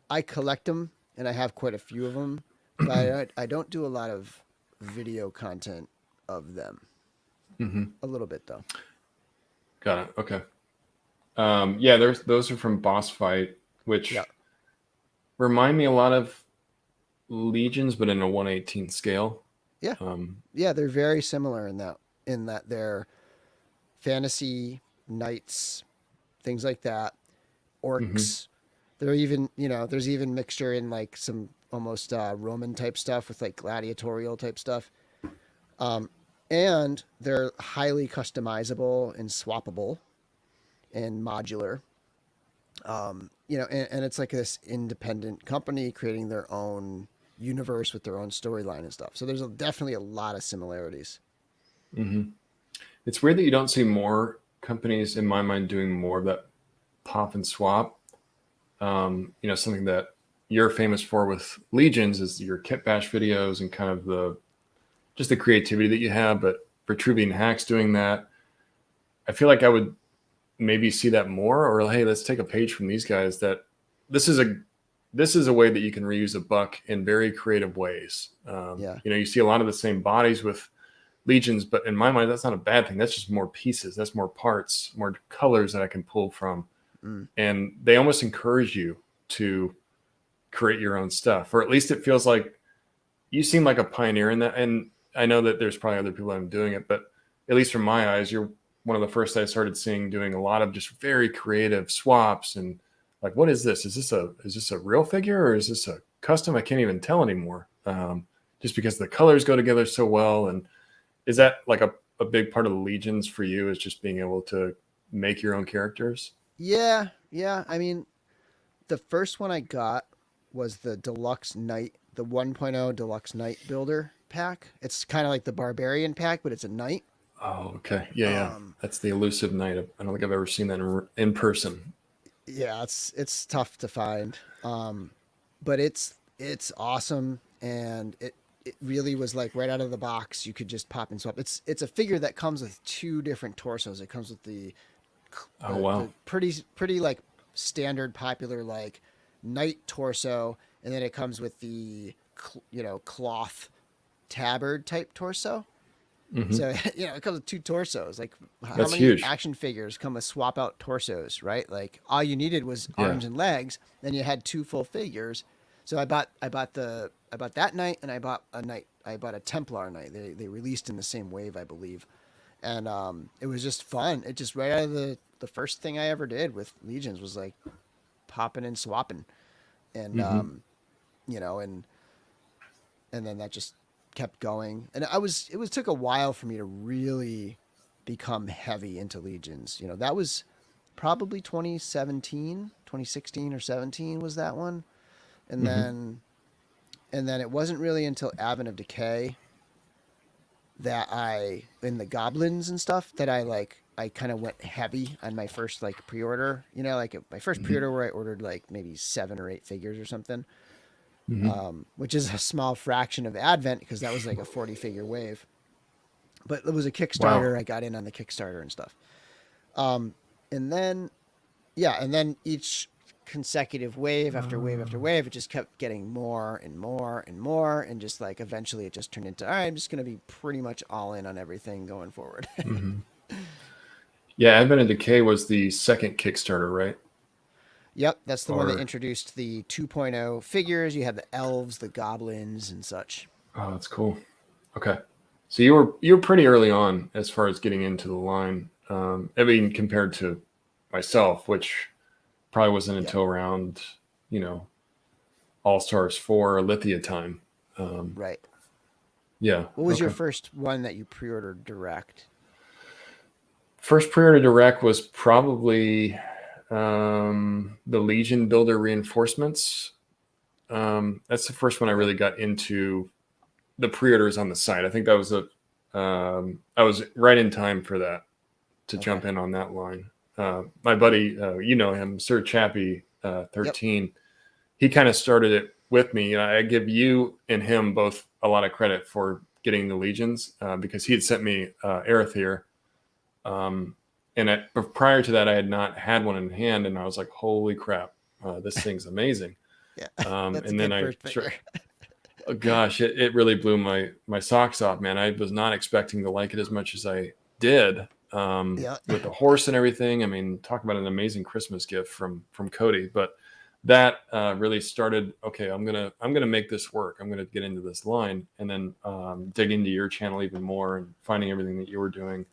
I collect them and I have quite a few of them, but I don't do a lot of video content of them. Hmm. A little bit though. Got it. Okay. Yeah, those are from Boss Fight, Yeah. which remind me a lot of Legions, but in a 1/18 scale. Yeah. Um, Yeah, they're very similar in that they're fantasy knights, things like that, mhm. orcs. They're even, there's even mixture in like some almost Roman type stuff with like gladiatorial type stuff. Um, and they're highly customizable and swappable and modular. And it's like this independent company creating their own universe with their own storyline and stuff. So there's definitely a lot of similarities. Mhm. It's weird that you don't see more companies, in my mind, doing more of that pop and swap. Something that you're famous for with Legions is your kit bash videos and kind of the creativity that you have. But for Vitruvian hacks doing that, I feel like I would maybe see that more. Or hey, let's take a page from these guys. That this is a this is a way that you can reuse a buck in very creative ways. Yeah. You see a lot of the same bodies with Legions, but in my mind, that's not a bad thing. That's just more pieces. That's more parts, more colors that I can pull from. Mm. And they almost encourage you to create your own stuff, or at least it feels like you seem like a pioneer in that. And I know that there's probably other people that are doing it, but at least from my eyes, you're one of the first I started seeing doing a lot of just very creative swaps and like, what is this? Is this a real figure or is this a custom? I can't even tell anymore. Just because the colors go together so well. And is that like a big part of the Legions for you, is just being able to make your own characters? Yeah. Yeah. I mean, the first one I got was the Deluxe Knight, the 1.0 Deluxe Knight Builder pack. It's kind of like the Barbarian pack, but it's a knight. Oh, okay. Yeah, yeah. Um, That's the elusive knight. I don't think I've ever seen that in person. yeah, it's tough to find. But it's awesome, and it really was like right out of the box. You could just pop and swap. It's a figure that comes with two different torsos. It comes with Oh, wow. the pretty like standard popular like knight torso, and then it comes with the cloth tabard type torso. Mm-hmm. So, it comes with 2 torsos. Like, how That's many huge. action figures come with swap out torsos, right? Like, all you needed was Yeah. arms and legs, then you had 2 full figures. So I bought that knight, and I bought a Templar knight. They released in the same wave, I believe. And it was just fun. It just right out of the first thing I ever did with Legions was like popping and swapping. And Mm-hmm. and then that just kept going. And it took a while for me to really become heavy into Legions. That was probably 2017, 2016 or 17 was that one. And Mm-hmm. then it wasn't really until Advent of Decay that in the goblins and stuff, that I kind of went heavy on my first like pre-order, like my first Mm-hmm. pre-order where I ordered like maybe 7 or 8 figures or something. Mm-hmm. Which is a small fraction of Advent because that was like a 40 figure wave. But it was a Wow. Kickstarter. I got in on the Kickstarter and stuff. Um, and then, yeah, and then each consecutive wave after wave after wave, it just kept getting more and more and more. And just like eventually it just turned into, all right, I'm just going to be pretty much all in on everything going forward. Mm-hmm. Yeah, Advent of Decay was the second Kickstarter, right? Yep, that's the one that Or introduced the 2.0 figures. You had the elves, the goblins, and such. oh, that's cool. Okay, so you were pretty early on as far as getting into the line. I mean, compared to myself, which probably wasn't Yep, until around you know All Stars 4 or Lithia time. Um, right. yeah. What was your Okay. first one that you pre-ordered direct? First pre-order direct was probably the Legion Builder reinforcements. That's the first one I Okay. really got into the pre-orders on the site. I think that was I was right in time for that to Okay. jump in on that line. My buddy, you know him, Sir Chappie, Yep. 13. He kind of started it with me. I give you and him both a lot of credit for getting the Legions because he had sent me Aerithir. Um, but prior to that, I had not had one in hand, and I was like, "Holy crap, this thing's amazing!" Yeah. That's a And then good first figure. oh, gosh, it really blew my socks off, man. I was not expecting to like it as much as I did. Yeah. With the horse and everything. I mean, talk about an amazing Christmas gift from Cody. But that really started. Okay, I'm gonna make this work. I'm gonna get into this line, and then dig into your channel even more, and finding everything that you were doing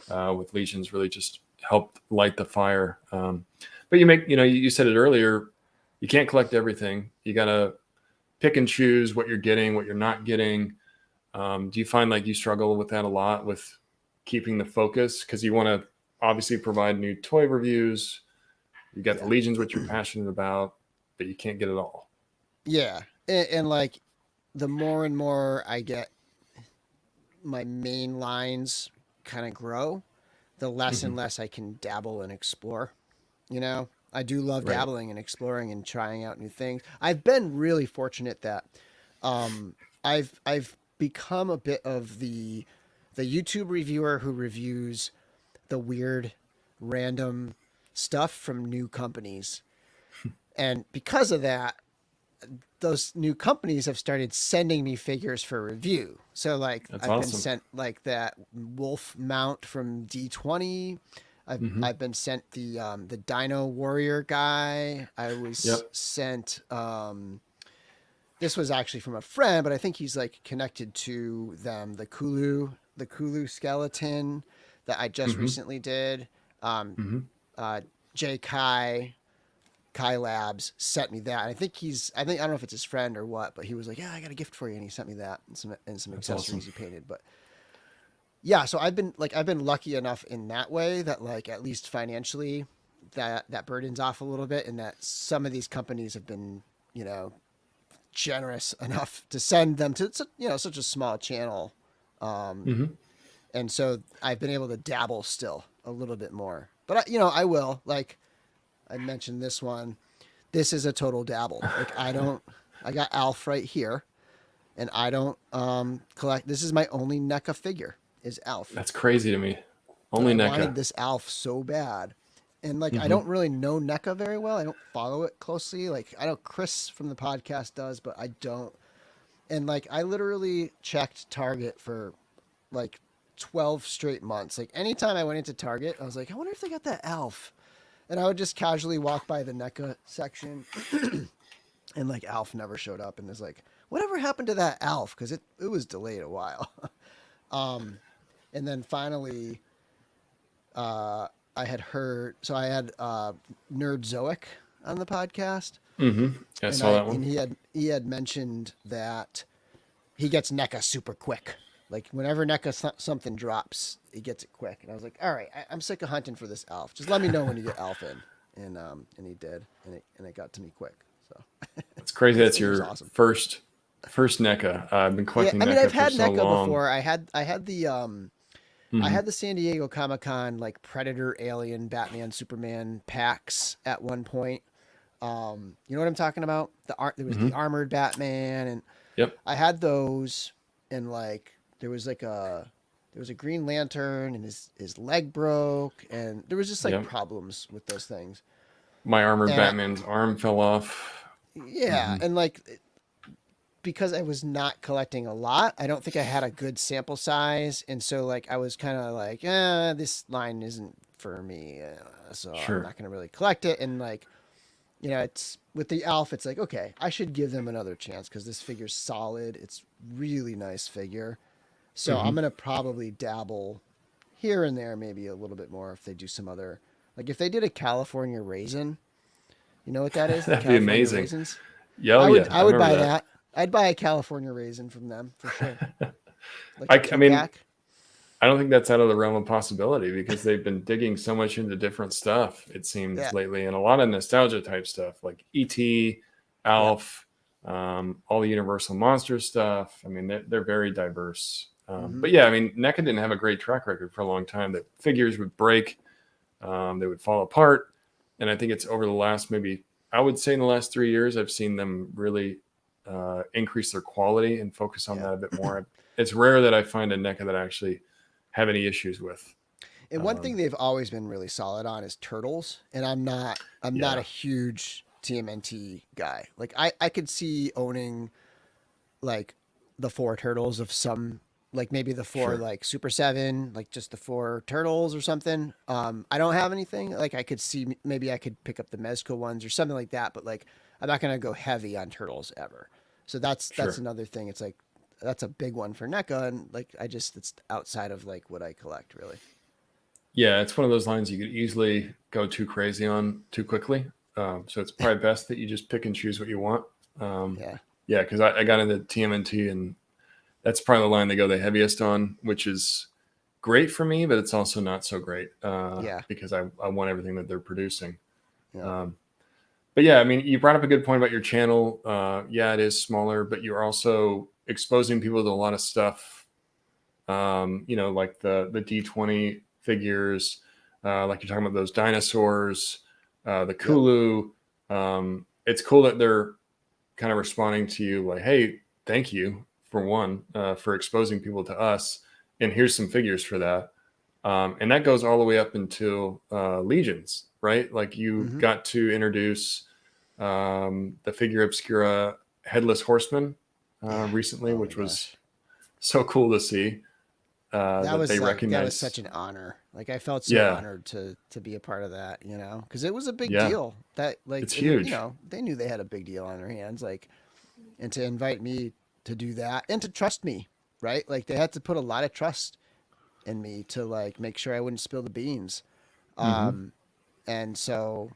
with Legions really just helped light the fire. But you said it earlier. You can't collect everything. You gotta pick and choose what you're getting, what you're not getting. Do you find like you struggle with that a lot with keeping the focus because you want to obviously provide new toy reviews? You got the Yeah. Legions, what you're passionate about, but you can't get it all. Yeah. And like the more and more I get my main lines kind of grow, the less Mm-hmm. and less I can dabble and explore. I do love Right. dabbling and exploring and trying out new things. I've been really fortunate that um, I've become a bit of the YouTube reviewer who reviews the weird, random stuff from new companies. And because of that, those new companies have started sending me figures for review. So like That's I've been awesome. sent like that wolf mount from D20. I've Mm-hmm. I've been sent the Dino Warrior guy. I was Yep. sent this was actually from a friend, but I think he's like connected to them. The Kulu skeleton that I just Mm-hmm. recently did. Um, Mm-hmm. uh, J Kai Labs sent me that. And I don't know if it's his friend or what, but he was like, "Yeah, I got a gift for you," and he sent me that and some That's awesome. accessories he painted. But yeah, so I've been lucky enough in that way that like at least financially that burden's off a little bit, and that some of these companies have been generous enough to send them to such a small channel, Mm-hmm. and so I've been able to dabble still a little bit more. But I will, like I mentioned this one. This is a total dabble. Like I got Alf right here, and I don't collect. This is my only NECA figure is Alf, That's crazy to me. but Only I wanted NECA. this Alf so bad. And like I Mm-hmm. don't really know NECA very well. I don't follow it closely. Like I know Chris from the podcast does, but I don't. And like I literally checked Target for like 12 straight months. Like anytime I went into Target, I was like, I wonder if they got that Alf. And I would just casually walk by the NECA section and like Alf never showed up. And it's like, whatever happened to that Alf? Because it was delayed a while. And then finally, I had heard, so I had Nerd Zoic on the podcast. Mm-hmm. I saw that one. And he had mentioned that he gets NECA super quick. Like whenever NECA something drops, he gets it quick. And I was like, all right, I'm sick of hunting for this Alf. Just let me know when you get Alf in. And he did, and it got to me quick. So it's crazy. That's your awesome. first NECA. I've been collecting. Yeah, I mean, NECA I've had for so NECA long. before. I had the I had the San Diego Comic-Con like Predator, Alien, Batman, Superman packs at one point. You know what I'm talking about? There was the armored Batman, and yep. I had those, and like there was a Green Lantern, and his leg broke, and there was just like problems with those things. My armored Batman's arm fell off. Yeah, and like because I was not collecting a lot, I don't think I had a good sample size, and so like I was kind of like, this line isn't for me, so I'm not going to really collect it. And like, you know, it's with the Alf, it's like, okay, I should give them another chance because this figure's solid. It's really nice figure, so I'm going to probably dabble here and there, maybe a little bit more if they do some other, like if they did a California raisin, you know what that is? That'd be amazing. Raisins? Yeah, I would buy that. I'd buy a California raisin from them for sure. Like I mean, I don't think that's out of the realm of possibility because they've been digging so much into different stuff, it seems, lately, and a lot of nostalgia type stuff like E.T., Alf, all the Universal Monsters stuff. I mean, they're very diverse. But yeah, I mean, NECA didn't have a great track record for a long time. The figures would break, they would fall apart, and I think it's over the last, maybe I would say in the last 3 years, I've seen them really increase their quality and focus on that a bit more. It's rare that I find a NECA that I actually have any issues with. And one thing they've always been really solid on is turtles. And I'm not a huge TMNT guy. Like I could see owning like the 4 turtles of some, like maybe the 4 like Super 7, like just the 4 turtles or something. I don't have anything. Like I could see maybe I could pick up the Mezco ones or something like that, but like I'm not going to go heavy on turtles ever. So that's another thing. It's like that's a big one for NECA, and like it's outside of like what I collect really. Yeah, it's one of those lines you could easily go too crazy on too quickly. So it's probably best that you just pick and choose what you want. Yeah, because I got into TMNT, and that's probably the line they go the heaviest on, which is great for me, but it's also not so great because I want everything that they're producing. Yeah. But yeah, I mean, you brought up a good point about your channel. Yeah, it is smaller, but you're also exposing people to a lot of stuff. You know, like the D20 figures, like you're talking about those dinosaurs, the Kulu. It's cool that they're kind of responding to you like, hey, thank you for one, for exposing people to us. And here's some figures for that. And that goes all the way up until Legions, right? Like you got to introduce the Figure Obscura Headless Horseman recently, which was so cool to see. That they recognized. That was such an honor. Like I felt so honored to be a part of that, you know, because it was a big deal. That like it's huge. You know, they knew they had a big deal on their hands, like, and to invite me to do that and to trust me, right? Like they had to put a lot of trust in me to like make sure I wouldn't spill the beans. And so,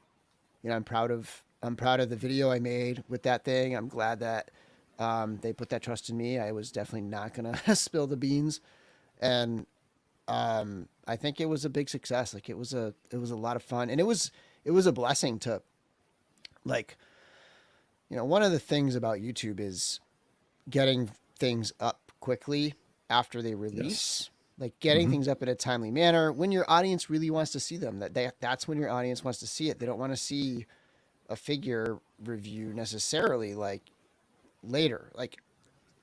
you know, I'm proud of the video I made with that thing. I'm glad that they put that trust in me. I was definitely not gonna spill the beans, and I think it was a big success. Like it was a lot of fun, and it was a blessing to, like, you know, one of the things about YouTube is getting things up quickly after they release. Like getting things up in a timely manner when your audience really wants to see them. That's when your audience wants to see it. They don't want to see a figure review necessarily like later. Like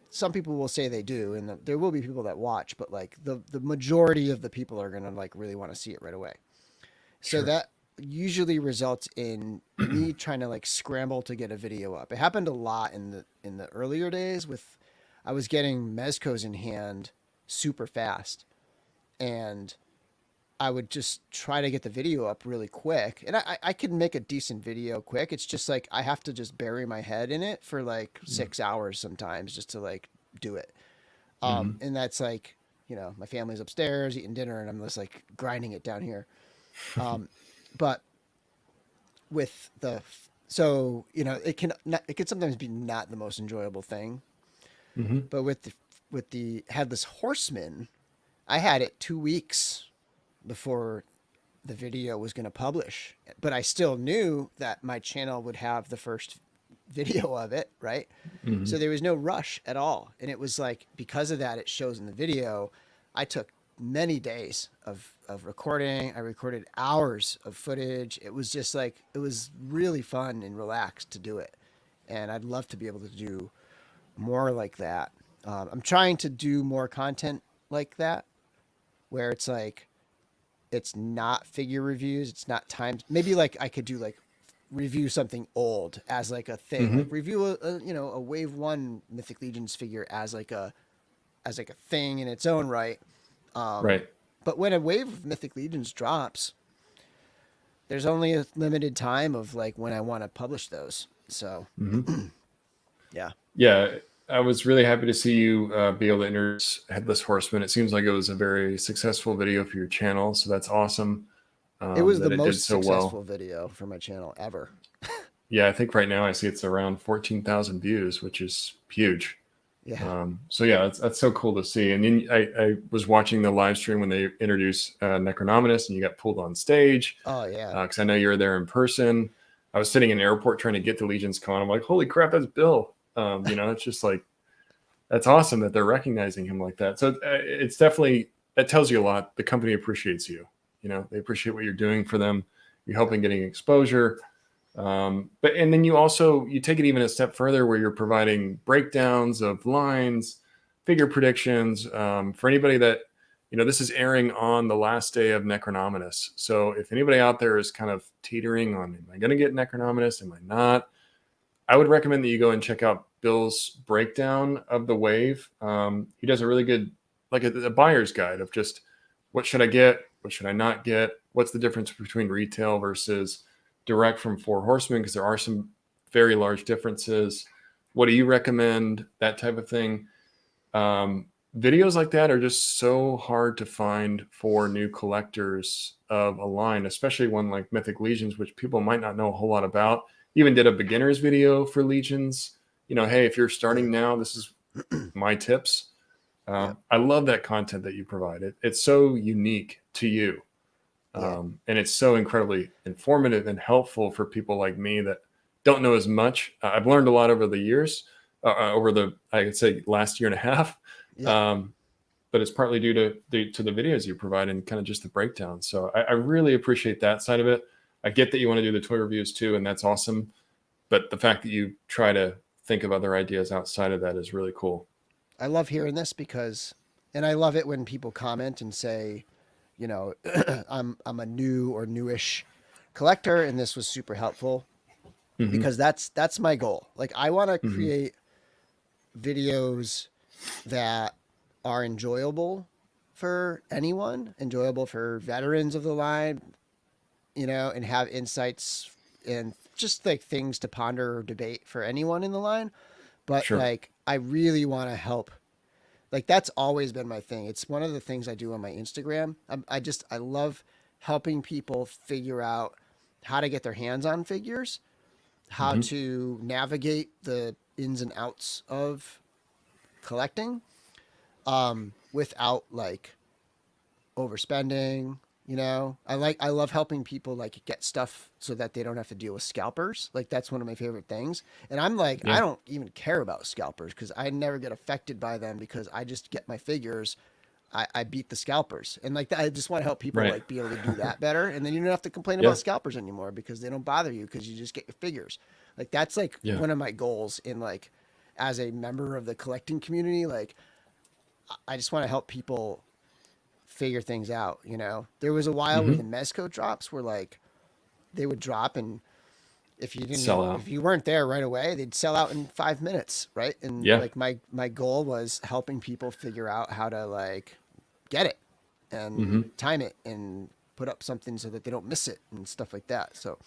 some people will say they do, and there will be people that watch, but like the majority of the people are going to like really want to see it right away. So that usually results in me trying to like scramble to get a video up. It happened a lot in the earlier days I was getting Mezcos in hand super fast. and I would just try to get the video up really quick. And I could make a decent video quick. It's just like I have to just bury my head in it for like 6 hours sometimes just to like do it. And that's like, you know, my family's upstairs eating dinner and I'm just like grinding it down here. But with so, you know, it can sometimes be not the most enjoyable thing, but with the Headless Horseman, I had it 2 weeks before the video was going to publish, but I still knew that my channel would have the first video of it. Right. So there was no rush at all. And it was like, because of that, it shows in the video, I took many days of recording. I recorded hours of footage. It was just like, it was really fun and relaxed to do it. And I'd love to be able to do more like that. I'm trying to do more content like that, where it's like, it's not figure reviews. It's not timed. Maybe like I could do like review something old as like a thing, like review a Wave 1 Mythic Legions figure as like a thing in its own right. Right. But when a Wave of Mythic Legions drops, there's only a limited time of like when I want to publish those. So yeah. Yeah. I was really happy to see you be able to introduce Headless Horseman. It seems like it was a very successful video for your channel, so that's awesome. It was the most successful video for my channel ever. Yeah, I think right now I see it's around 14,000 views, which is huge. Yeah. So yeah, that's so cool to see. And then I was watching the live stream when they introduced Necronominus, and you got pulled on stage. Oh yeah. Because I know you were there in person. I was sitting in an airport trying to get to Legion's Con. I'm like, holy crap, that's Bill. You know, it's just like, that's awesome that they're recognizing him like that. So it's definitely, that tells you a lot. The company appreciates you. You know, they appreciate what you're doing for them. You're helping getting exposure. And then you take it even a step further where you're providing breakdowns of lines, figure predictions, for anybody that, you know, this is airing on the last day of Necronominus. So if anybody out there is kind of teetering on, am I going to get Necronominus? Am I not? I would recommend that you go and check out Bill's breakdown of the wave. He does a really good, like a buyer's guide of just what should I get? What should I not get? What's the difference between retail versus direct from Four Horsemen? Because there are some very large differences. What do you recommend? That type of thing. Videos like that are just so hard to find for new collectors of a line, especially one like Mythic Legions, which people might not know a whole lot about. Even did a beginner's video for Legions. You know, hey, if you're starting now, this is my tips. I love that content that you provide. It's so unique to you. And it's so incredibly informative and helpful for people like me that don't know as much. I've learned a lot over the years, over I could say last year and a half. But it's partly due to the videos you provide and kind of just the breakdown. So I really appreciate that side of it. I get that you want to do the toy reviews too, and that's awesome. But the fact that you try to think of other ideas outside of that is really cool. I love hearing this and I love it when people comment and say, you know, I'm a new or newish collector, and this was super helpful, because that's my goal. Like, I want to create videos that are enjoyable for anyone, enjoyable for veterans of the line, you know, and have insights and just like things to ponder or debate for anyone in the line. But like, I really want to help. Like, that's always been my thing. It's one of the things I do on my Instagram. I love helping people figure out how to get their hands on figures, how to navigate the ins and outs of collecting, without like overspending. You know, I love helping people like get stuff so that they don't have to deal with scalpers. Like, that's one of my favorite things. And I'm like, I don't even care about scalpers because I never get affected by them, because I just get my figures. I beat the scalpers, and like that, I just want to help people like be able to do that better. And then you don't have to complain about scalpers anymore because they don't bother you, because you just get your figures. Like, that's like one of my goals in like, as a member of the collecting community. Like, I just want to help people figure things out. You know, there was a while where the Mezco drops were like, they would drop, and if you didn't sell out, if you weren't there right away, they'd sell out in 5 minutes. Right. And like my goal was helping people figure out how to like get it. and time it and put up something so that they don't miss it and stuff like that. So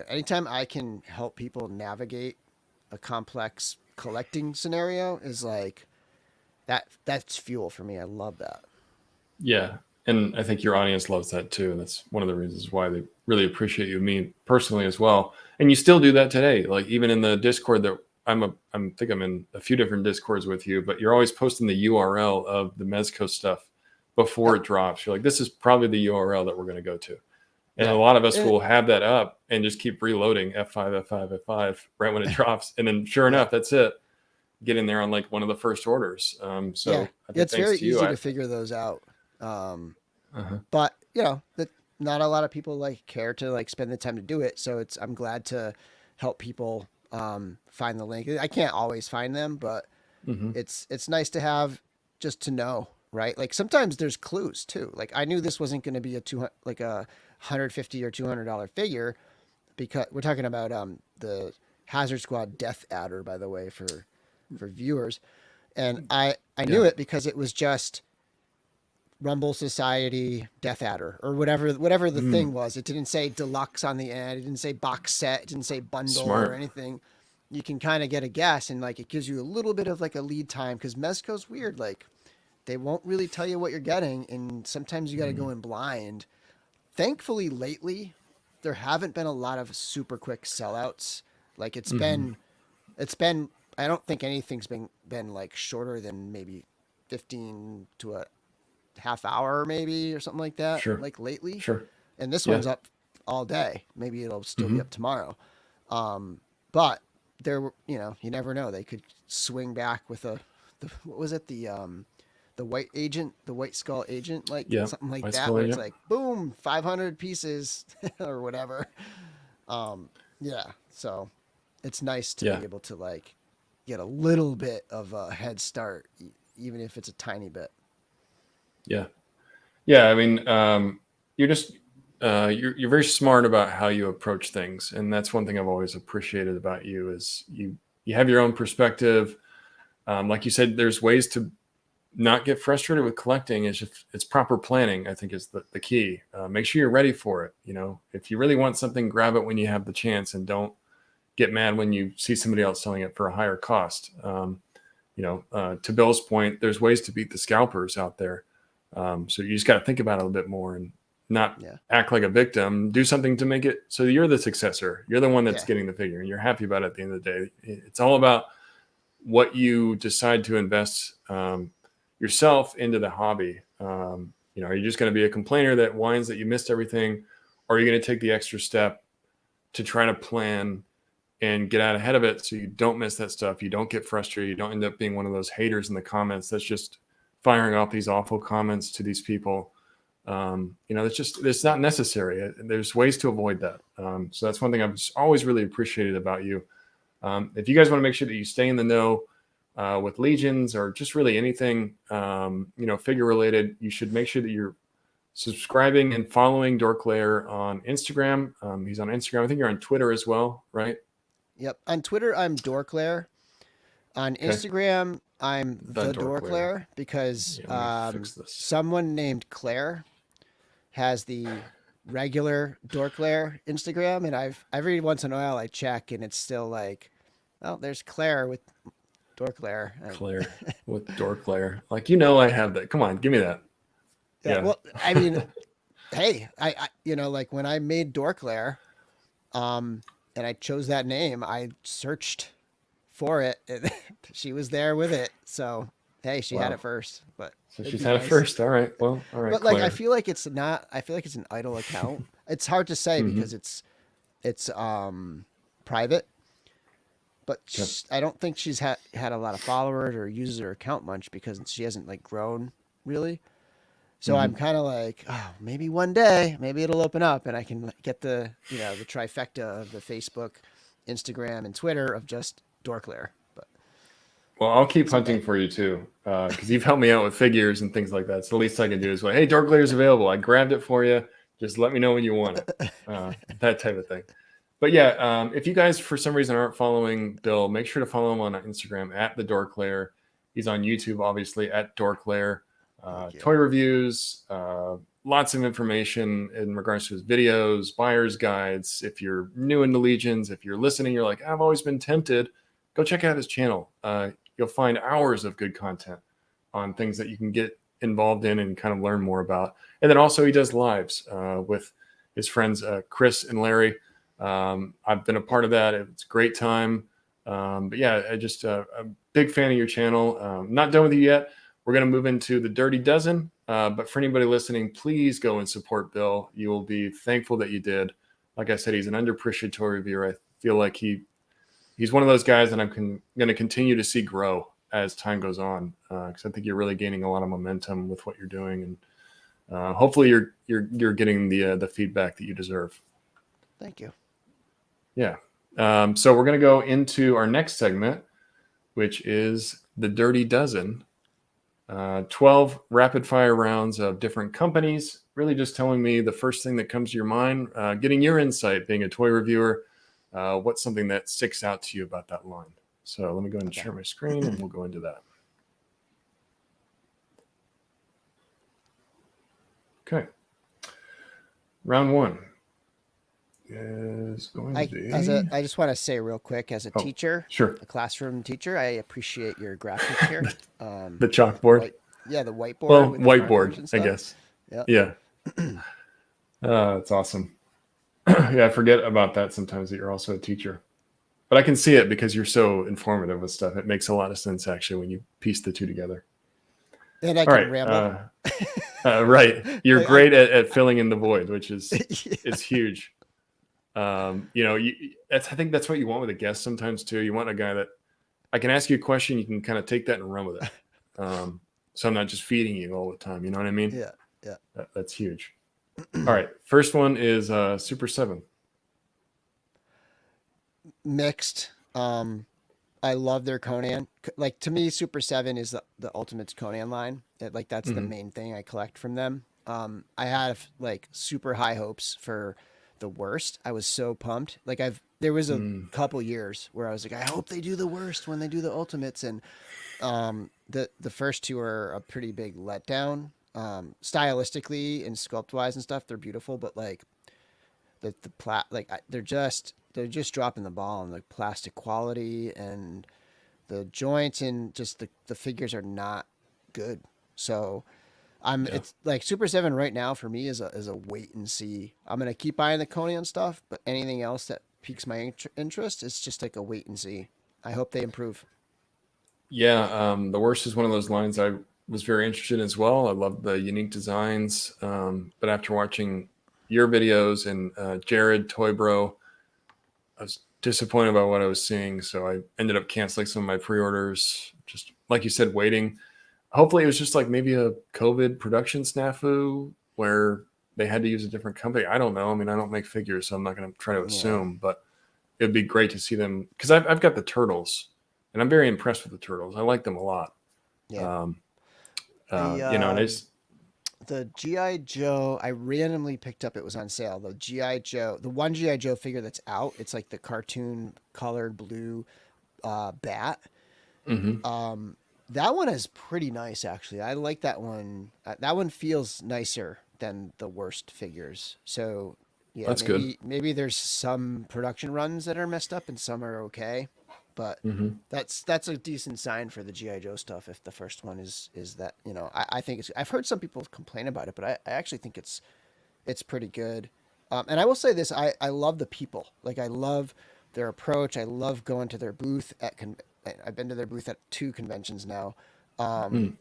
anytime I can help people navigate a complex collecting scenario is like that's fuel for me. I love that. Yeah. And I think your audience loves that too. That's one of the reasons why they really appreciate you, me personally as well. And you still do that today. Like even in the Discord that I think I'm in a few different Discords with you, but you're always posting the URL of the Mezco stuff before it drops. You're like, this is probably the URL that we're going to go to. And a lot of us will have that up and just keep reloading F5, F5, F5 right when it drops. And then sure enough, that's it. Get in there on like one of the first orders. So it's very easy to figure those out. But that not a lot of people like care to like spend the time to do it. So I'm glad to help people find the link. I can't always find them, but it's nice to have just to know, right? Like sometimes there's clues too. Like I knew this wasn't going to be a $150 or $200 figure because we're talking about the Hazard Squad Death Adder, by the way, for viewers. And I knew it because it was just Rumble Society Death Adder or whatever the thing was. It didn't say deluxe on the end. It didn't say box set. It didn't say bundle or anything. You can kind of get a guess, and like it gives you a little bit of like a lead time because Mezco's weird. Like they won't really tell you what you're getting, and sometimes you got to go in blind. Thankfully, lately there haven't been a lot of super quick sellouts. Like it's been. I don't think anything's been like shorter than maybe 15 to a half hour maybe or something like that. Sure. Like lately. Sure. And this one's up all day. Maybe it'll still be up tomorrow. But there, you never know. They could swing back with what was it? The white agent, the white skull agent, like something like that, where it's like, boom, 500 pieces or whatever. So it's nice to be able to like get a little bit of a head start, even if it's a tiny bit. Yeah. I mean, you're just you're very smart about how you approach things, and that's one thing I've always appreciated about you is you have your own perspective. Like you said, there's ways to not get frustrated with collecting. It's proper planning, I think, is the key. Make sure you're ready for it. If you really want something, grab it when you have the chance, and don't get mad when you see somebody else selling it for a higher cost. To Bill's point, there's ways to beat the scalpers out there. So you just got to think about it a little bit more and not act like a victim. Do something to make it so you're the successor. You're the one that's getting the figure, and you're happy about it at the end of the day. It's all about what you decide to invest yourself into the hobby. Are you just going to be a complainer that whines that you missed everything, or are you going to take the extra step to try to plan and get out ahead of it so you don't miss that stuff, you don't get frustrated, you don't end up being one of those haters in the comments that's just firing off these awful comments to these people? It's not necessary. There's ways to avoid that. So that's one thing I've always really appreciated about you. If you guys want to make sure that you stay in the know with Legions or just really anything, figure related, you should make sure that you're subscribing and following DorkLair on Instagram. He's on Instagram. I think you're on Twitter as well, right? Yep. On Twitter, I'm DorkLair. On Instagram, I'm the DorkLair because someone named Claire has the regular DorkLair Instagram, and every once in a while I check, and it's still like, oh, there's Claire with DorkLair. Claire with DorkLair. Like, I have that. Come on, give me that. Yeah. Well, I mean, hey, I like when I made DorkLair, and I chose that name, I searched for it, and she was there with it. So, hey, she had it first. But so she's had it first. All right. Well, all right. But like, I feel like it's an idle account. It's hard to say because it's private. But I don't think she's had a lot of followers or uses her account much because she hasn't like grown really. So I'm kind of like, oh, maybe one day, maybe it'll open up and I can get the trifecta of the Facebook, Instagram, and Twitter of just DorkLair. But well, I'll keep hunting for you too, because you've helped me out with figures and things like that. So the least I can do is hey, DorkLair is available. I grabbed it for you. Just let me know when you want it. That type of thing. But yeah, if you guys for some reason aren't following Bill, make sure to follow him on Instagram at the DorkLair. He's on YouTube, obviously, at DorkLair. toy reviews, lots of information in regards to his videos, buyer's guides. If you're new into Legions, if you're listening, you're like, I've always been tempted, go check out his channel. You'll find hours of good content on things that you can get involved in and kind of learn more about. And then also he does lives with his friends, Chris and Larry. I've been a part of that. It's a great time. But yeah, I just a big fan of your channel. Not done with you yet. We're going to move into the Dirty Dozen. But for anybody listening, please go and support Bill. You will be thankful that you did. Like I said, he's an underappreciated toy reviewer. I feel like he's one of those guys that I'm going to continue to see grow as time goes on. Because I think you're really gaining a lot of momentum with what you're doing, and hopefully you're getting the feedback that you deserve. Thank you. Yeah. So we're going to go into our next segment, which is the Dirty Dozen. 12 rapid fire rounds of different companies, really just telling me the first thing that comes to your mind, getting your insight, being a toy reviewer, what's something that sticks out to you about that line. So let me go ahead and share my screen and we'll go into that. Okay. Round one is going to be... I just want to say real quick, as a teacher, sure, a classroom teacher, I appreciate your graphics here. The chalkboard? The whiteboard. Well, whiteboard, I guess. Yeah. It's awesome. Yeah, I forget about that sometimes, that you're also a teacher. But I can see it because you're so informative with stuff. It makes a lot of sense, actually, when you piece the two together. And I can ramble. Right. You're great at filling in the void, which is huge. I think that's what you want with a guest sometimes too. You want a guy that I can ask you a question, you can kind of take that and run with it. So I'm not just feeding you all the time. You know what I mean? Yeah. That's huge. All right. First one is Super 7. Mixed. I love their Conan. Like, to me, Super 7 is the Ultimates Conan line. That's the main thing I collect from them. I have super high hopes for the worst. I was so pumped. There was a couple years where I was like, I hope they do the worst when they do the Ultimates. And the first two are a pretty big letdown. Stylistically and sculpt wise and stuff, they're beautiful, but they're just dropping the ball on the plastic quality, and the joints and just the figures are not good. So it's like Super 7 right now for me is a wait and see. I'm going to keep buying the Conan stuff, but anything else that piques my interest is just like a wait and see. I hope they improve. Yeah. The worst is one of those lines I was very interested in as well. I love the unique designs. But after watching your videos and Jared Toy Bro, I was disappointed about what I was seeing. So I ended up canceling some of my pre-orders, just like you said, waiting. Hopefully it was just maybe a COVID production snafu where they had to use a different company. I don't know. I mean, I don't make figures, so I'm not going to try to assume, but it'd be great to see them, because I've got the turtles and I'm very impressed with the turtles. I like them a lot. Yeah. And the G.I. Joe, I randomly picked up, it was on sale. The G.I. Joe, the one G.I. Joe figure that's out, it's like the cartoon colored blue bat. Mm-hmm. That one is pretty nice, actually. I like that one. That one feels nicer than the worst figures. So yeah, that's good. Maybe there's some production runs that are messed up and some are okay. But that's a decent sign for the G.I. Joe stuff if the first one is that, I think I've heard some people complain about it, but I actually think it's pretty good. And I will say this, I love the people. I love their approach. I love going to their booth I've been to their booth at 2 conventions now. And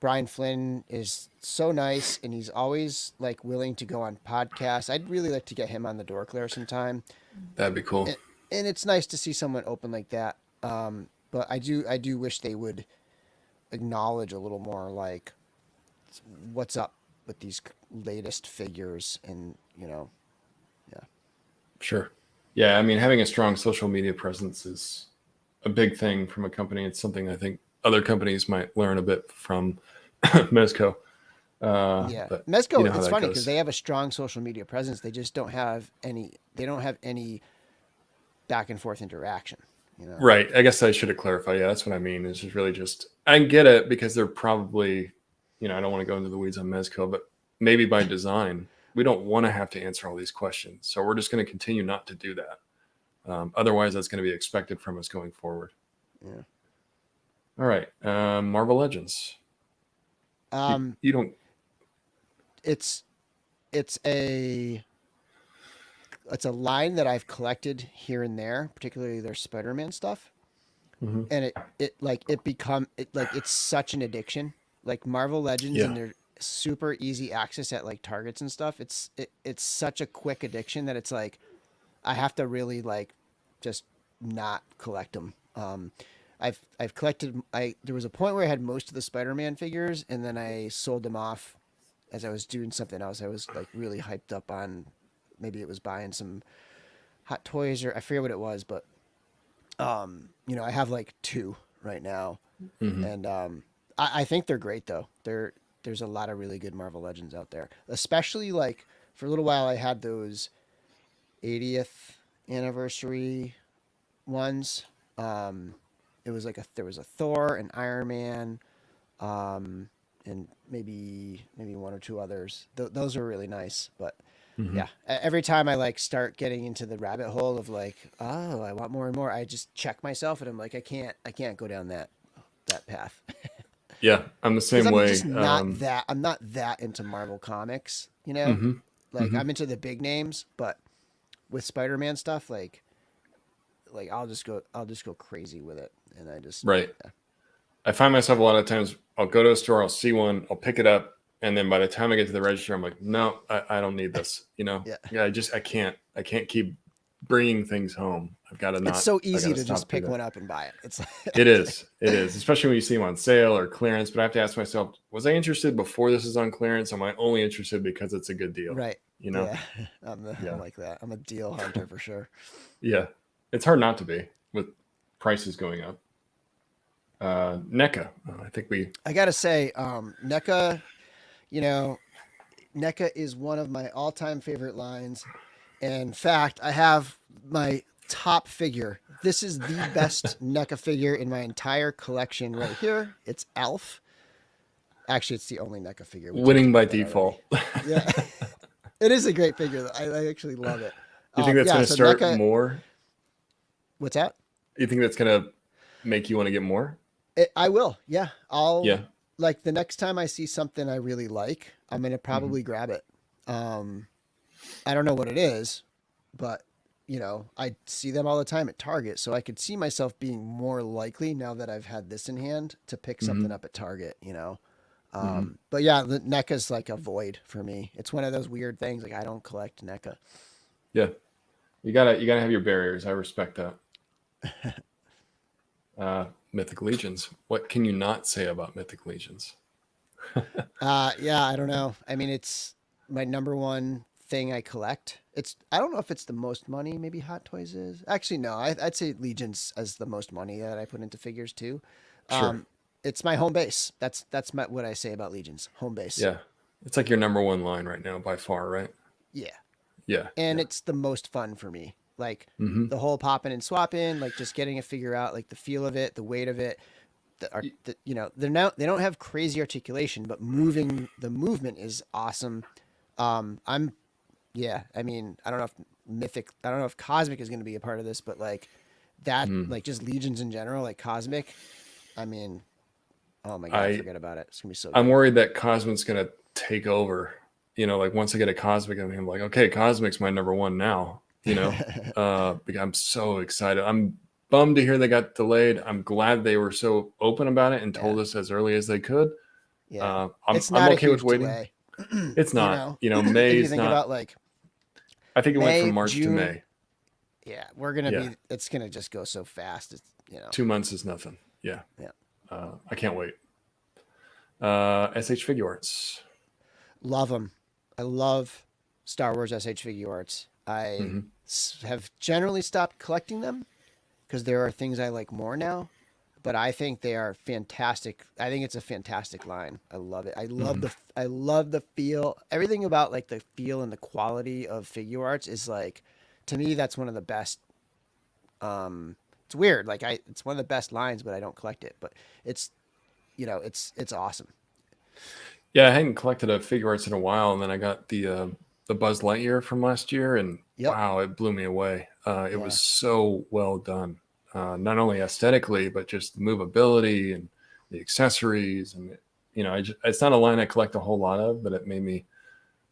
Brian Flynn is so nice, and he's always willing to go on podcasts. I'd really like to get him on the DorkLair sometime. That'd be cool. And it's nice to see someone open like that. But I do wish they would acknowledge a little more what's up with these latest figures, and yeah. Sure. Yeah. I mean, having a strong social media presence is a big thing from a company. It's something I think other companies might learn a bit from Mezco. But Mezco, it's funny because they have a strong social media presence. They just don't have any back and forth interaction. Right. I guess I should have clarified. Yeah, that's what I mean. It's just really I can get it because they're probably I don't want to go into the weeds on Mezco, but maybe by design, we don't want to have to answer all these questions. So we're just going to continue not to do that. Otherwise, that's going to be expected from us going forward. Yeah. All right. Marvel Legends. You don't. It's a line that I've collected here and there, particularly their Spider-Man stuff. Mm-hmm. And it's such an addiction. Like Marvel Legends and their super easy access at like Targets and stuff. It's such a quick addiction that it's like I have to really like just not collect them. I've collected. There was a point where I had most of the Spider-Man figures, and then I sold them off as I was doing something else. I was like really hyped up on, maybe it was buying some Hot Toys, or I forget what it was, but I have like 2 right now, and I think they're great though. There's a lot of really good Marvel Legends out there, especially like for a little while I had those 80th anniversary ones. It was like there was a Thor, an Iron Man, and maybe 1 or 2 others. Those are really nice, but yeah, every time I like start getting into the rabbit hole of like, oh, I want more and more, I just check myself and I'm like, I can't go down that path. Yeah, I'm the same I'm way. just I'm not that into Marvel comics, Like I'm into the big names, but with Spider-Man stuff, like I'll just go crazy with it, and I just right. Yeah. I find myself a lot of times I'll go to a store, I'll see one, I'll pick it up, and then by the time I get to the register, I'm like, no, I don't need this. I can't keep bringing things home. I've got to not. It's so easy to just pick one up and buy it. It's it is, especially when you see them on sale or clearance. But I have to ask myself, was I interested before this is on clearance? Am I only interested because it's a good deal? Right. Yeah. I'm like that. I'm a deal hunter for sure. Yeah. It's hard not to be with prices going up. NECA. I got to say, NECA, NECA is one of my all-time favorite lines. And in fact, I have my top figure. This is the best NECA figure in my entire collection right here. It's Alf. Actually, it's the only NECA figure. Winning by default. Yeah. It is a great figure. I actually love it. You think that's going to start NECA, more? What's that? You think that's going to make you want to get more? I will. Yeah. Like the next time I see something I really like, I'm going to probably grab it. I don't know what it is, but I see them all the time at Target. So I could see myself being more likely now that I've had this in hand to pick something up at Target, But yeah, the NECA's like a void for me. It's one of those weird things. Like I don't collect NECA. Yeah. You gotta have your barriers. I respect that. Mythic Legions. What can you not say about Mythic Legions? Yeah, I don't know. I mean, it's my number one thing I collect. I don't know if it's the most money. Maybe Hot Toys is. Actually, no. I'd say Legions as the most money that I put into figures too. Sure. It's my home base. That's what I say about Legions. Home base. Yeah, it's like your number one line right now by far, right? Yeah. Yeah. And it's the most fun for me. Like the whole popping and swapping, like just getting a figure out, like the feel of it, the weight of it. They don't have crazy articulation, but the movement is awesome. I mean, I don't know if Cosmic is going to be a part of this, but like that, like just Legions in general, like Cosmic, I mean, oh my God, forget about it. It's going to be so good. I'm worried that Cosmic's going to take over, like once I get a Cosmic, I'm like, okay, Cosmic's my number one now, because I'm so excited. I'm bummed to hear they got delayed. I'm glad they were so open about it and told us as early as they could. Yeah. I'm okay with waiting. Delay. It's not, May if you is think not. About like, I think it went from March to May. Yeah, it's gonna just go so fast. It's 2 months is nothing. Yeah. Yeah. I can't wait. SH Figuarts. Love them. I love Star Wars SH Figuarts. I have generally stopped collecting them because there are things I like more now. But I think they are fantastic. I think it's a fantastic line. I love it. I love the feel. Everything about like the feel and the quality of Figuarts is like, to me, that's one of the best. It's weird. Like it's one of the best lines, but I don't collect it. But it's, it's awesome. Yeah, I hadn't collected a Figuarts in a while, and then I got the Buzz Lightyear from last year, and Yep. wow, it blew me away. It Yeah. was so well done, not only aesthetically, but just the movability and the accessories. And it's not a line I collect a whole lot of, but it made me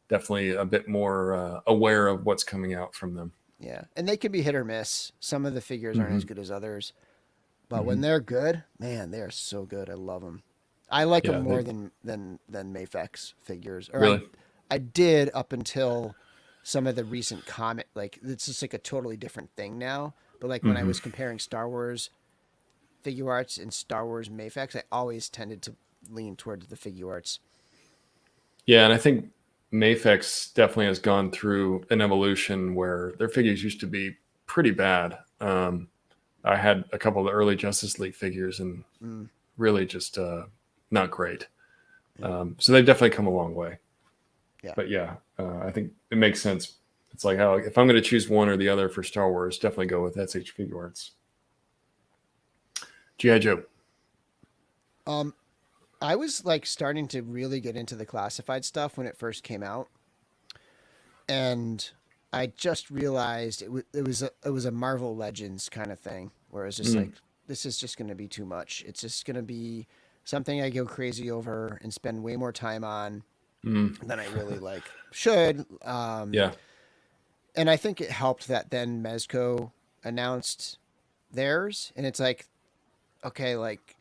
definitely a bit more aware of what's coming out from them. Yeah. And they can be hit or miss. Some of the figures aren't as good as others, but when Hmm. they're good, man, they are so good. I love them. I like them Yeah, more than Mafex figures, or really. I did up until some of the recent comic. Like it's just like a totally different thing now. But like when I Hmm. was comparing Star Wars Figuarts and Star Wars Mafex, I always tended to lean towards the Figuarts. Yeah, and I think Mafex definitely has gone through an evolution where their figures used to be pretty bad. I had a couple of the early Justice League figures and Mm, really just not great. yeah, So they've definitely come a long way. yeah. But yeah, I think it makes sense. It's like how if I'm going to choose one or the other for Star Wars, definitely go with SH Figuarts. G.I. Joe. Um, I was like starting to really get into the classified stuff when it first came out, and I just realized it was a Marvel Legends kind of thing where it's just like Mm, this is just going to be too much. It's just going to be something I go crazy over and spend way more time on mm, than I really like should. yeah, And I think it helped that then Mezco announced theirs, and it's like okay, like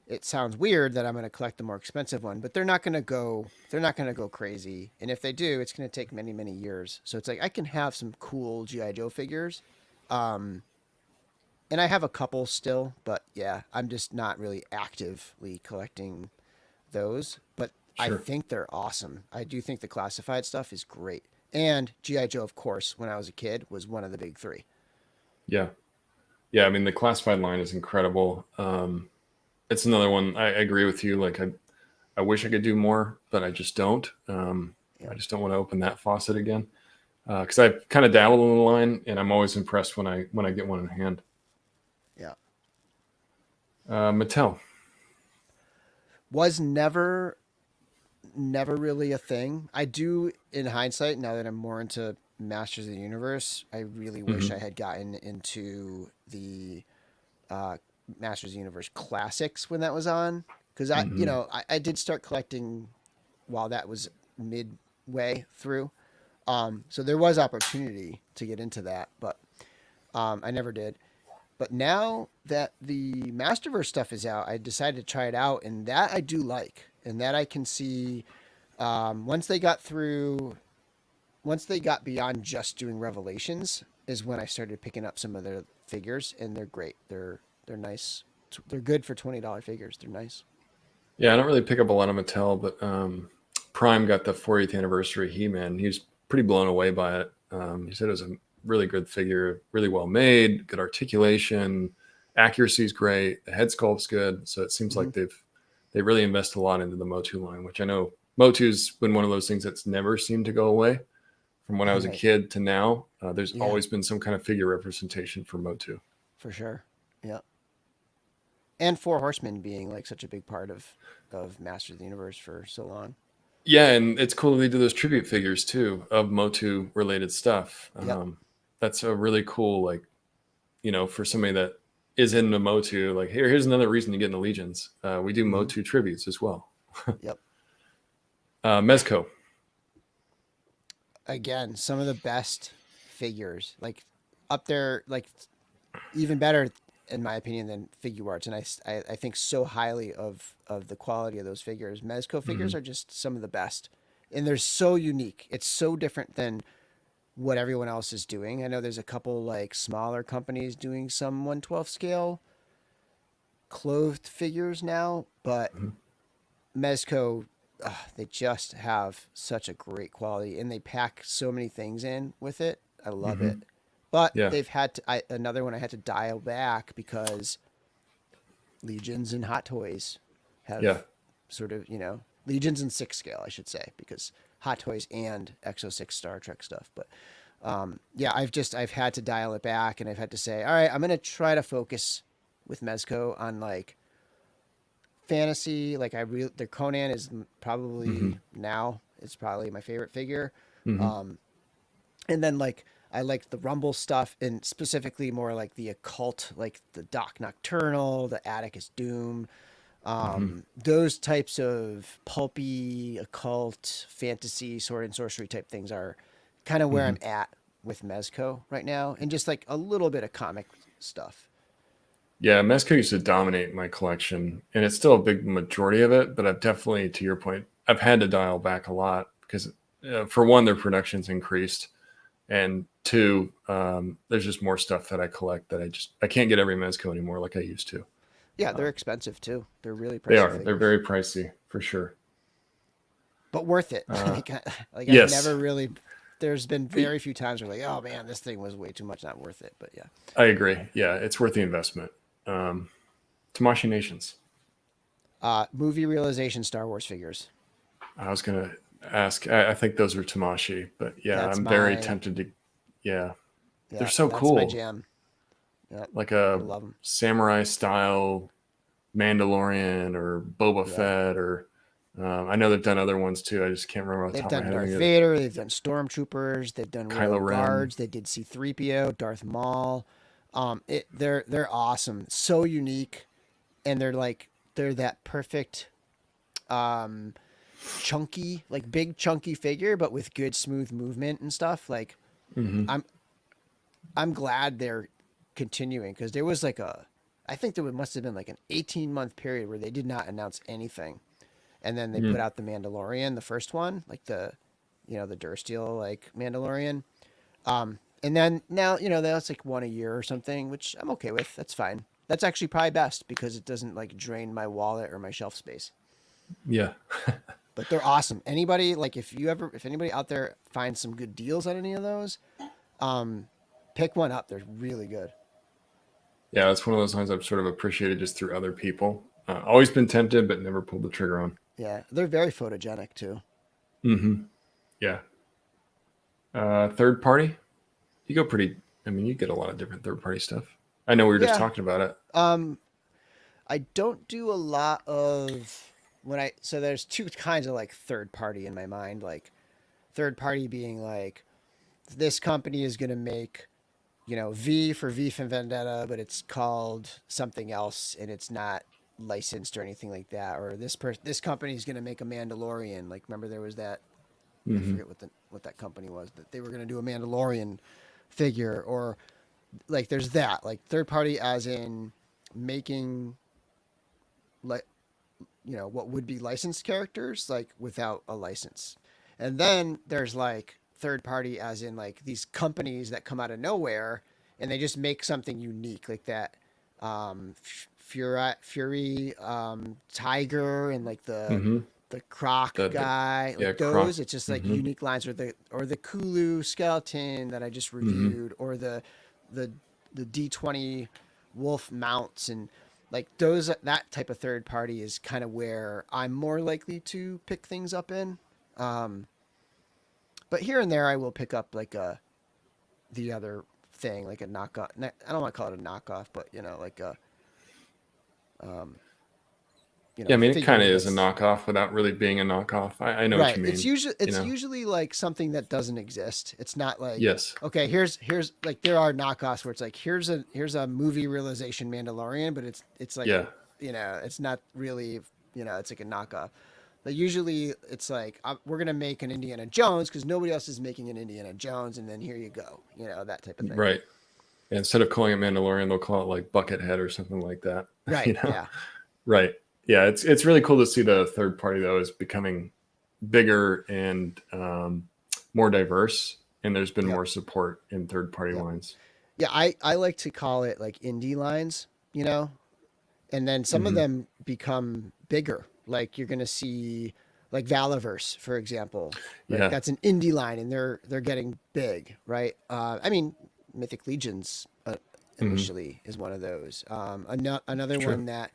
it sounds weird that I'm going to collect the more expensive one, but they're not going to go crazy. And if they do, it's going to take many, many years. So it's like I can have some cool GI Joe figures. Um and I have a couple still, but yeah, I'm just not really actively collecting those, but I sure. think they're awesome. I do think the classified stuff is great. And GI Joe, of course, when I was a kid was one of the big 3. Yeah, yeah. I mean, the classified line is incredible. It's another one. I agree with you. Like I wish I could do more, but I just don't. I Yeah. just don't want to open that faucet again because I've kind of dabbled in the line, and I'm always impressed when I get one in hand. Yeah. Mattel. Was never really a thing. I do, in hindsight, now that I'm more into Masters of the Universe, I really wish Hmm. I had gotten into the uh, Masters of the Universe classics when that was on. Because Hmm. I did start collecting while that was midway through. So there was opportunity to get into that, but I never did. But now that the Masterverse stuff is out, I decided to try it out, and that I do like, and that I can see once they got through, once they got beyond just doing Revelations, is when I started picking up some of their figures, and they're great. They're nice. They're good for $20 figures. They're nice. Yeah, I don't really pick up a lot of Mattel, but Prime got the 40th anniversary He-Man. He was pretty blown away by it. He said it was a really good figure, really well made, good articulation, accuracy's great, the head sculpt's good. So it seems Mm-hmm. like they really invest a lot into the Motu line, which I know Motu's been one of those things that's never seemed to go away. From when I was a Right. kid to now, there's Yeah, always been some kind of figure representation for Motu. for sure. Yeah. And Four Horsemen being like such a big part of Masters of the Universe for so long. Yeah, and it's cool that they do those tribute figures too of Motu related stuff. Yep. That's a really cool, like, for somebody that is into Motu, like, here's another reason to get into Legions. We do Mm-hmm. Motu tributes as well. Yep. Mezco. Again, some of the best figures, like up there, like even better in my opinion than Figuarts, and I think so highly of the quality of those figures. Mezco figures Hmm. are just some of the best, and they're so unique. It's so different than what everyone else is doing. I know there's a couple like smaller companies doing some 1/12 scale clothed figures now, but Hmm. Mezco, they just have such a great quality, and they pack so many things in with it. I love Hmm. it. But Yeah, they've had to, another one I had to dial back because Legions and Hot Toys yeah, have sort of, Legions and 6 scale, I should say, because Hot Toys and Exo 6 Star Trek stuff. But yeah, I've had to dial it back, and I've had to say, all right, I'm going to try to focus with Mezco on like fantasy. Like the Conan is probably now it's probably my favorite figure. And then like I like the Rumble stuff, and specifically more like the occult, like the Doc Nocturnal, the Atticus Doom, those types of pulpy occult fantasy sword and sorcery type things are kind of where I'm at with Mezco right now, and just like a little bit of comic stuff. Yeah, Mezco used to dominate my collection, and it's still a big majority of it, but I've definitely, to your point, I've had to dial back a lot because, for one, their production's increased, and two, there's just more stuff that I collect that I can't get every Mezco anymore like I used to. Yeah, they're expensive too. They're really pricey. They are. Figures. They're very pricey for sure. But worth it. Like yes. I've never really. There's been very few times where like, oh man, this thing was way too much, not worth it. But yeah, I agree. Yeah, it's worth the investment. Tamashii Nations. Movie realization Star Wars figures. I was gonna ask. I think those are Tamashii, but yeah, I'm very tempted to. Yeah, they're so cool. That's my jam. Yep. Like a samurai style Mandalorian or Boba Fett, or I know they've done other ones too. I just can't remember off the top of my head. They've done Darth Vader. They've done Stormtroopers. They've done Kylo Ren. Guards. They did C-3PO, Darth Maul. They're awesome. So unique, and they're that perfect, chunky, like big chunky figure, but with good smooth movement and stuff. Like, I'm glad they're continuing, because there was I think there must have been like an 18-month period where they did not announce anything, and then they put out the Mandalorian, the first one, like the Dursteel like Mandalorian, and then now that's like one a year or something, which I'm okay with. That's fine. That's actually probably best because it doesn't like drain my wallet or my shelf space. Yeah. But they're awesome. Anybody like if anybody out there finds some good deals on any of those, pick one up. They're really good. Yeah, it's one of those ones I've sort of appreciated just through other people. Always been tempted, but never pulled the trigger on. Yeah, they're very photogenic too. Yeah. Third party? You go pretty. I mean, you get a lot of different third party stuff. I know we were just talking about it. I don't do a lot of so there's two kinds of like third party in my mind. Like third party being like, this company is going to make, V for V for Vendetta, but it's called something else and it's not licensed or anything like that. Or this company is going to make a Mandalorian. Like, remember there was that, I forget what that company was, that they were going to do a Mandalorian figure, or like there's that, like third party as in making like, what would be licensed characters, like without a license. And then there's like third party as in like these companies that come out of nowhere and they just make something unique, like that Fury Tiger and like the Croc guy, like those Croc. It's just like unique lines, or the Kulu skeleton that I just reviewed, or the D20 wolf mounts, and like that type of third party is kind of where I'm more likely to pick things up in. But here and there I will pick up like the other thing, like a knockoff. I don't want to call it a knockoff, but like a I mean, it kind of is a knockoff without really being a knockoff. I know what you mean. It's usually like something that doesn't exist. It's not like, okay, here's like, there are knockoffs where it's like, here's a movie realization Mandalorian, but it's like, it's not really, it's like a knockoff. But usually it's like, we're going to make an Indiana Jones because nobody else is making an Indiana Jones. And then here you go, that type of thing. Right. And instead of calling it Mandalorian, they'll call it like Buckethead or something like that. Right. Yeah. Right. Yeah. It's really cool to see the third party though is becoming bigger and more diverse. And there's been more support in third party lines. Yeah. I like to call it like indie lines, and then some of them become bigger. Like you're going to see like Valaverse, for example. Like that's an indie line and they're getting big, right? I mean, Mythic Legions initially is one of those. Another one that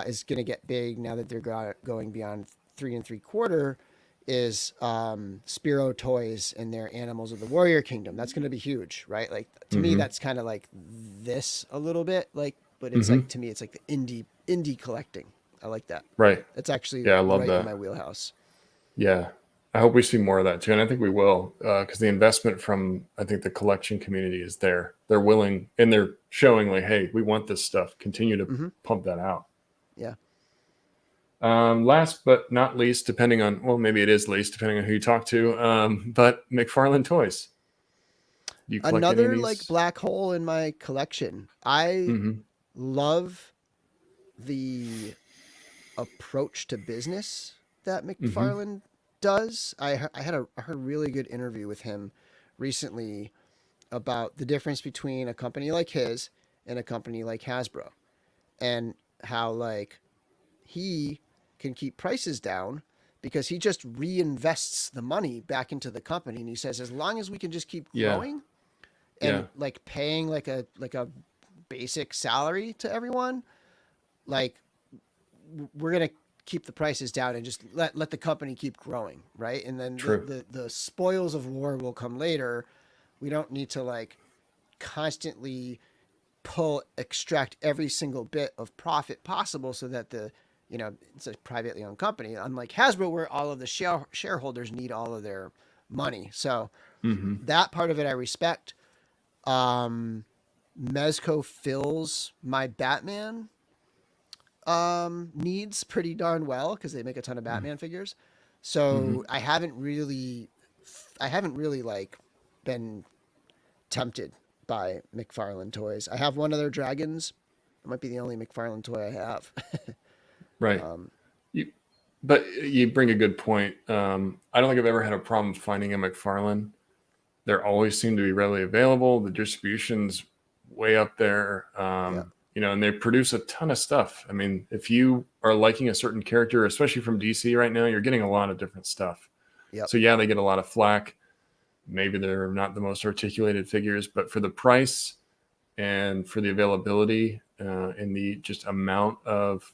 is going to get big now that they're going beyond 3 3/4 is Spiro Toys and their Animals of the Warrior Kingdom. That's going to be huge, right? Like to me, that's kind of like this a little bit, like, but it's like, to me, it's like the indie collecting. I like that. Right. It's actually Yeah, I love right that. in my wheelhouse. Yeah. I hope we see more of that too. And I think we will, because the investment from, I think, the collection community is there. They're willing and they're showing like, hey, we want this stuff. Continue to pump that out. Yeah. Last but not least, depending on, well, maybe it is least, depending on who you talk to, but McFarlane Toys. Do you collect any of Another these? like black hole in my collection. I love the approach to business that McFarlane does. I heard a really good interview with him recently about the difference between a company like his and a company like Hasbro, and how like he can keep prices down because he just reinvests the money back into the company, and he says as long as we can just keep growing and like paying like a basic salary to everyone, like we're gonna keep the prices down and just let the company keep growing, right? And then the spoils of war will come later. We don't need to like constantly extract every single bit of profit possible so that it's a privately owned company, unlike Hasbro where all of the shareholders need all of their money. So that part of it I respect. Mezco fills my Batman needs pretty darn well because they make a ton of Batman figures. So I haven't really like been tempted by McFarlane Toys. I have one of their dragons. It might be the only McFarlane toy I have. Right. But you bring a good point. I don't think I've ever had a problem finding a McFarlane. They always seem to be readily available. The distribution's way up there. And they produce a ton of stuff. I mean, if you are liking a certain character, especially from DC right now, you're getting a lot of different stuff. So yeah, they get a lot of flack. Maybe they're not the most articulated figures, but for the price and for the availability and the just amount of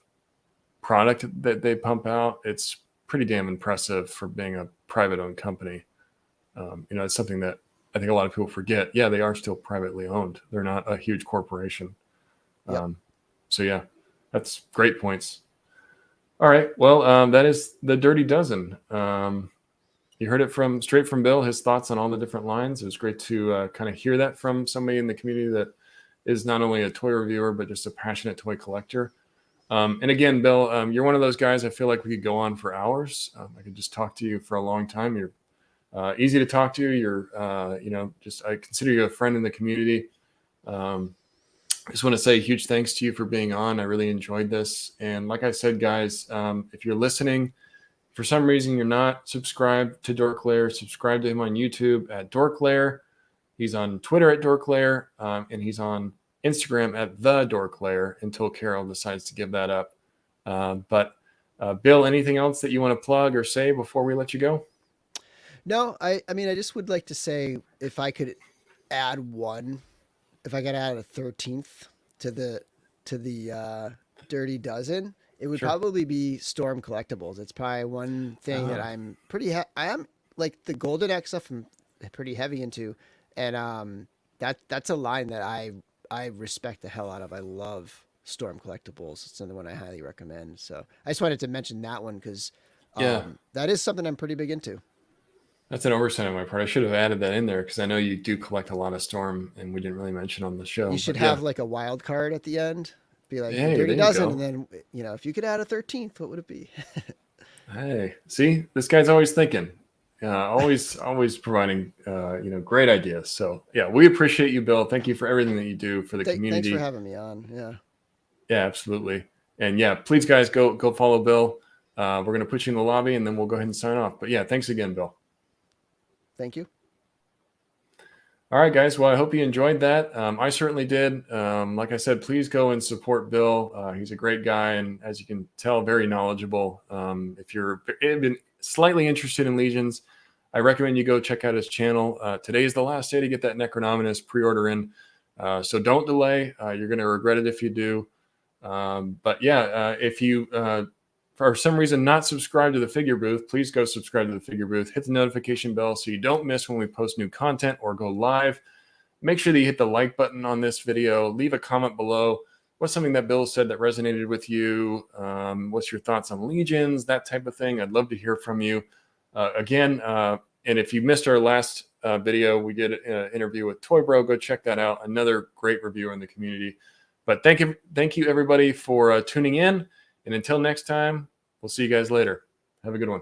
product that they pump out, it's pretty damn impressive for being a private owned company. It's something that I think a lot of people forget. Yeah, they are still privately owned. They're not a huge corporation. So yeah, that's great points. All right. Well, that is the Dirty Dozen. You heard it straight from Bill, his thoughts on all the different lines. It was great to kind of hear that from somebody in the community that is not only a toy reviewer, but just a passionate toy collector. And again, Bill, you're one of those guys I feel like we could go on for hours. I could just talk to you for a long time. You're easy to talk to. You're, I consider you a friend in the community. I just want to say a huge thanks to you for being on. I really enjoyed this. And like I said, guys, if you're listening, for some reason you're not subscribed to DorkLair, subscribe to him on YouTube at DorkLair. He's on Twitter at DorkLair, and he's on Instagram at the DorkLair until Carol decides to give that up. But Bill, anything else that you want to plug or say before we let you go? No, I mean, I just would like to say if I could add if I got add a 13th to the Dirty Dozen, it would probably be Storm Collectibles. It's probably one thing that I'm pretty. I am like the Golden X stuff. I'm pretty heavy into, and that's a line that I respect the hell out of. I love Storm Collectibles. It's another one I highly recommend. So I just wanted to mention that one because that is something I'm pretty big into. That's an oversight on my part. I should have added that in there because I know you do collect a lot of Storm, and we didn't really mention on the show. You should have like a wild card at the end. Be like, hey, Dirty Dozen, and then if you could add a 13th, what would it be? Hey, see, this guy's always thinking, always providing great ideas. So yeah, we appreciate you, Bill. Thank you for everything that you do for the community. Thanks for having me on. Yeah, absolutely. And yeah, please guys go follow Bill. We're gonna put you in the lobby, and then we'll go ahead and sign off. But yeah, thanks again, Bill. Thank you. All right, guys. Well, I hope you enjoyed that. I certainly did. Like I said, please go and support Bill. He's a great guy, and as you can tell, very knowledgeable. If you're even slightly interested in Legions, I recommend you go check out his channel. Today is the last day to get that Necronominus pre-order in, so don't delay. You're going to regret it if you do. But yeah, if you for some reason not subscribe to the Figure Booth, please go subscribe to the Figure Booth. Hit the notification bell so you don't miss when we post new content or go live. Make sure that you hit the like button on this video. Leave a comment below. what's something that Bill said that resonated with you? What's your thoughts on Legions, that type of thing? I'd love to hear from you. Again, and if you missed our last video, we did an interview with Toy Bro. Go check that out. Another great reviewer in the community. But thank you everybody for tuning in. And until next time, we'll see you guys later. Have a good one.